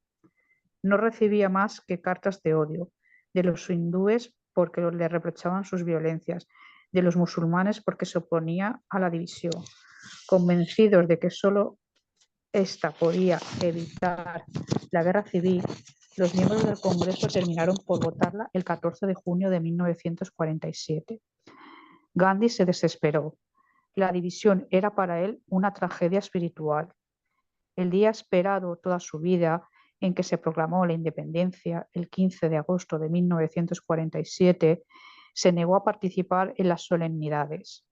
No recibía más que cartas de odio, de los hindúes porque le reprochaban sus violencias, de los musulmanes porque se oponía a la división. Convencidos de que solo esta podía evitar la guerra civil, los miembros del Congreso terminaron por votarla el 14 de junio de 1947. Gandhi se desesperó. La división era para él una tragedia espiritual. El día esperado toda su vida, en que se proclamó la independencia, el 15 de agosto de 1947, se negó a participar en las solemnidades.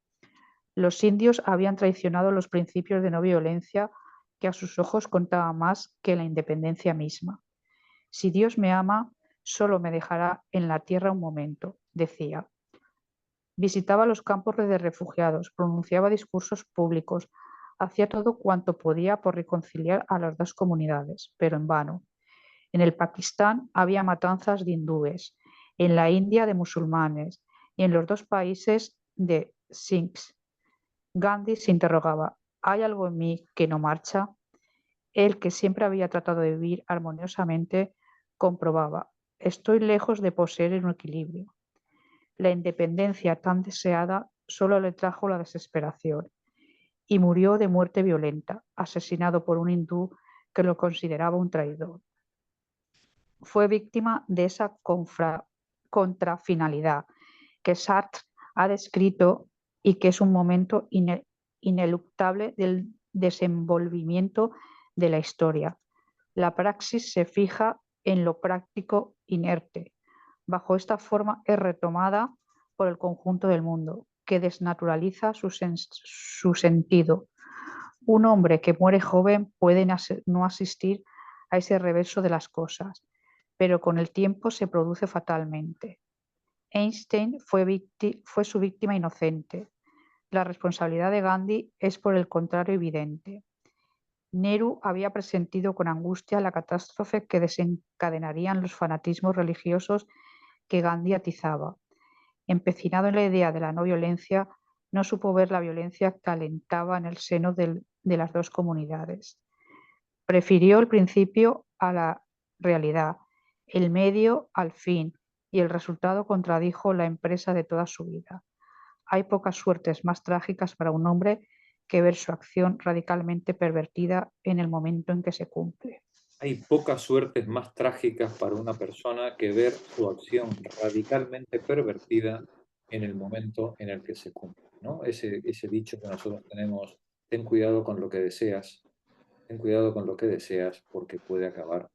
Los indios habían traicionado los principios de no violencia, que a sus ojos contaba más que la independencia misma. Si Dios me ama, solo me dejará en la tierra un momento, decía. Visitaba los campos de refugiados, pronunciaba discursos públicos, hacía todo cuanto podía por reconciliar a las dos comunidades, pero en vano. En el Pakistán había matanzas de hindúes, en la India de musulmanes y en los dos países de sikhs. Gandhi se interrogaba: ¿hay algo en mí que no marcha? Él, que siempre había tratado de vivir armoniosamente, comprobaba: estoy lejos de poseer un equilibrio. La independencia tan deseada solo le trajo la desesperación y murió de muerte violenta, asesinado por un hindú que lo consideraba un traidor. Fue víctima de esa contrafinalidad que Sartre ha descrito y que es un momento ineluctable del desenvolvimiento de la historia. La praxis se fija en lo práctico inerte. Bajo esta forma es retomada por el conjunto del mundo, que desnaturaliza su sentido. Un hombre que muere joven puede no asistir a ese reverso de las cosas, pero con el tiempo se produce fatalmente. Einstein fue su víctima inocente. La responsabilidad de Gandhi es, por el contrario, evidente. Nehru había presentido con angustia la catástrofe que desencadenarían los fanatismos religiosos que Gandhi atizaba. Empecinado en la idea de la no violencia, no supo ver la violencia que alentaba en el seno de las dos comunidades. Prefirió el principio a la realidad, el medio al fin, y el resultado contradijo la empresa de toda su vida. Hay pocas suertes más trágicas para un hombre que ver su acción radicalmente pervertida en el momento en que se cumple. Hay pocas suertes más trágicas para una persona que ver su acción radicalmente pervertida en el momento en el que se cumple, ¿no? Ese dicho que nosotros tenemos: ten cuidado con lo que deseas, ten cuidado con lo que deseas porque puede acabar.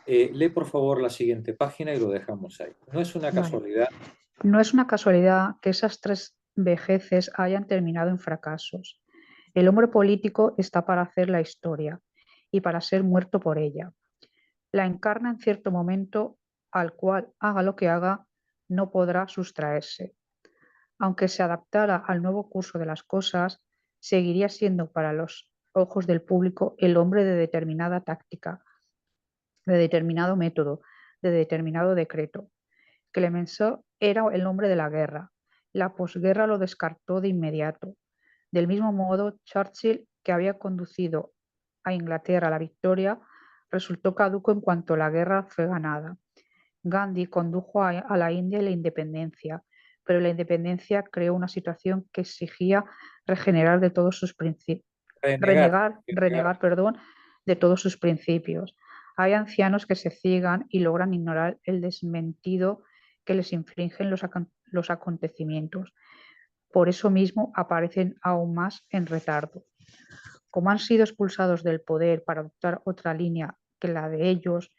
Lee por favor la siguiente página y lo dejamos ahí. No es una Vale. casualidad. No es una casualidad que esas 3 vejeces hayan terminado en fracasos. El hombre político está para hacer la historia y para ser muerto por ella. La encarna en cierto momento al cual, haga lo que haga, no podrá sustraerse. Aunque se adaptara al nuevo curso de las cosas, seguiría siendo para los ojos del público el hombre de determinada táctica, de determinado método, de determinado decreto. Clemenceau era el hombre de la guerra. La posguerra lo descartó de inmediato. Del mismo modo, Churchill, que había conducido a Inglaterra a la victoria, resultó caduco en cuanto la guerra fue ganada. Gandhi condujo a la India la independencia, pero la independencia creó una situación que exigía regenerar de todos sus principios. Renegar. Renegar, de todos sus principios. Hay ancianos que se ciegan y logran ignorar el desmentido que les infringen los acontecimientos. Por eso mismo aparecen aún más en retardo. Como han sido expulsados del poder para adoptar otra línea que la de ellos,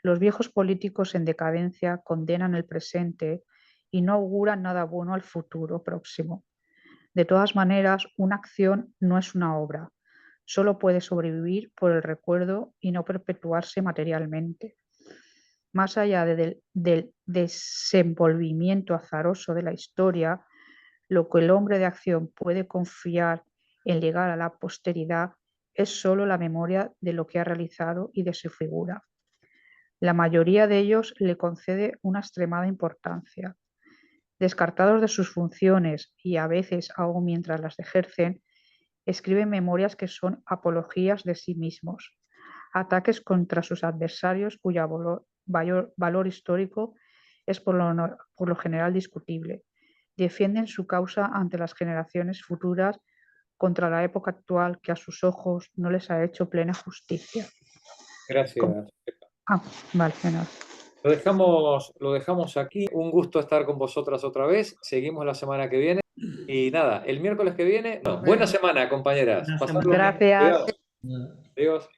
los viejos políticos en decadencia condenan el presente y no auguran nada bueno al futuro próximo. De todas maneras, una acción no es una obra, solo puede sobrevivir por el recuerdo y no perpetuarse materialmente. Más allá del desenvolvimiento azaroso de la historia, lo que el hombre de acción puede confiar en legar a la posteridad es solo la memoria de lo que ha realizado y de su figura. La mayoría de ellos le concede una extremada importancia. Descartados de sus funciones y a veces aún mientras las ejercen, escriben memorias que son apologías de sí mismos, ataques contra sus adversarios cuyo valor histórico es por lo general discutible. Defienden su causa ante las generaciones futuras contra la época actual que a sus ojos no les ha hecho plena justicia. Gracias. Vale, de nada. Lo dejamos aquí. Un gusto estar con vosotras otra vez. Seguimos la semana que viene. Y nada, el miércoles que viene. Buena semana, compañeras. Buena semana. Gracias. Adiós.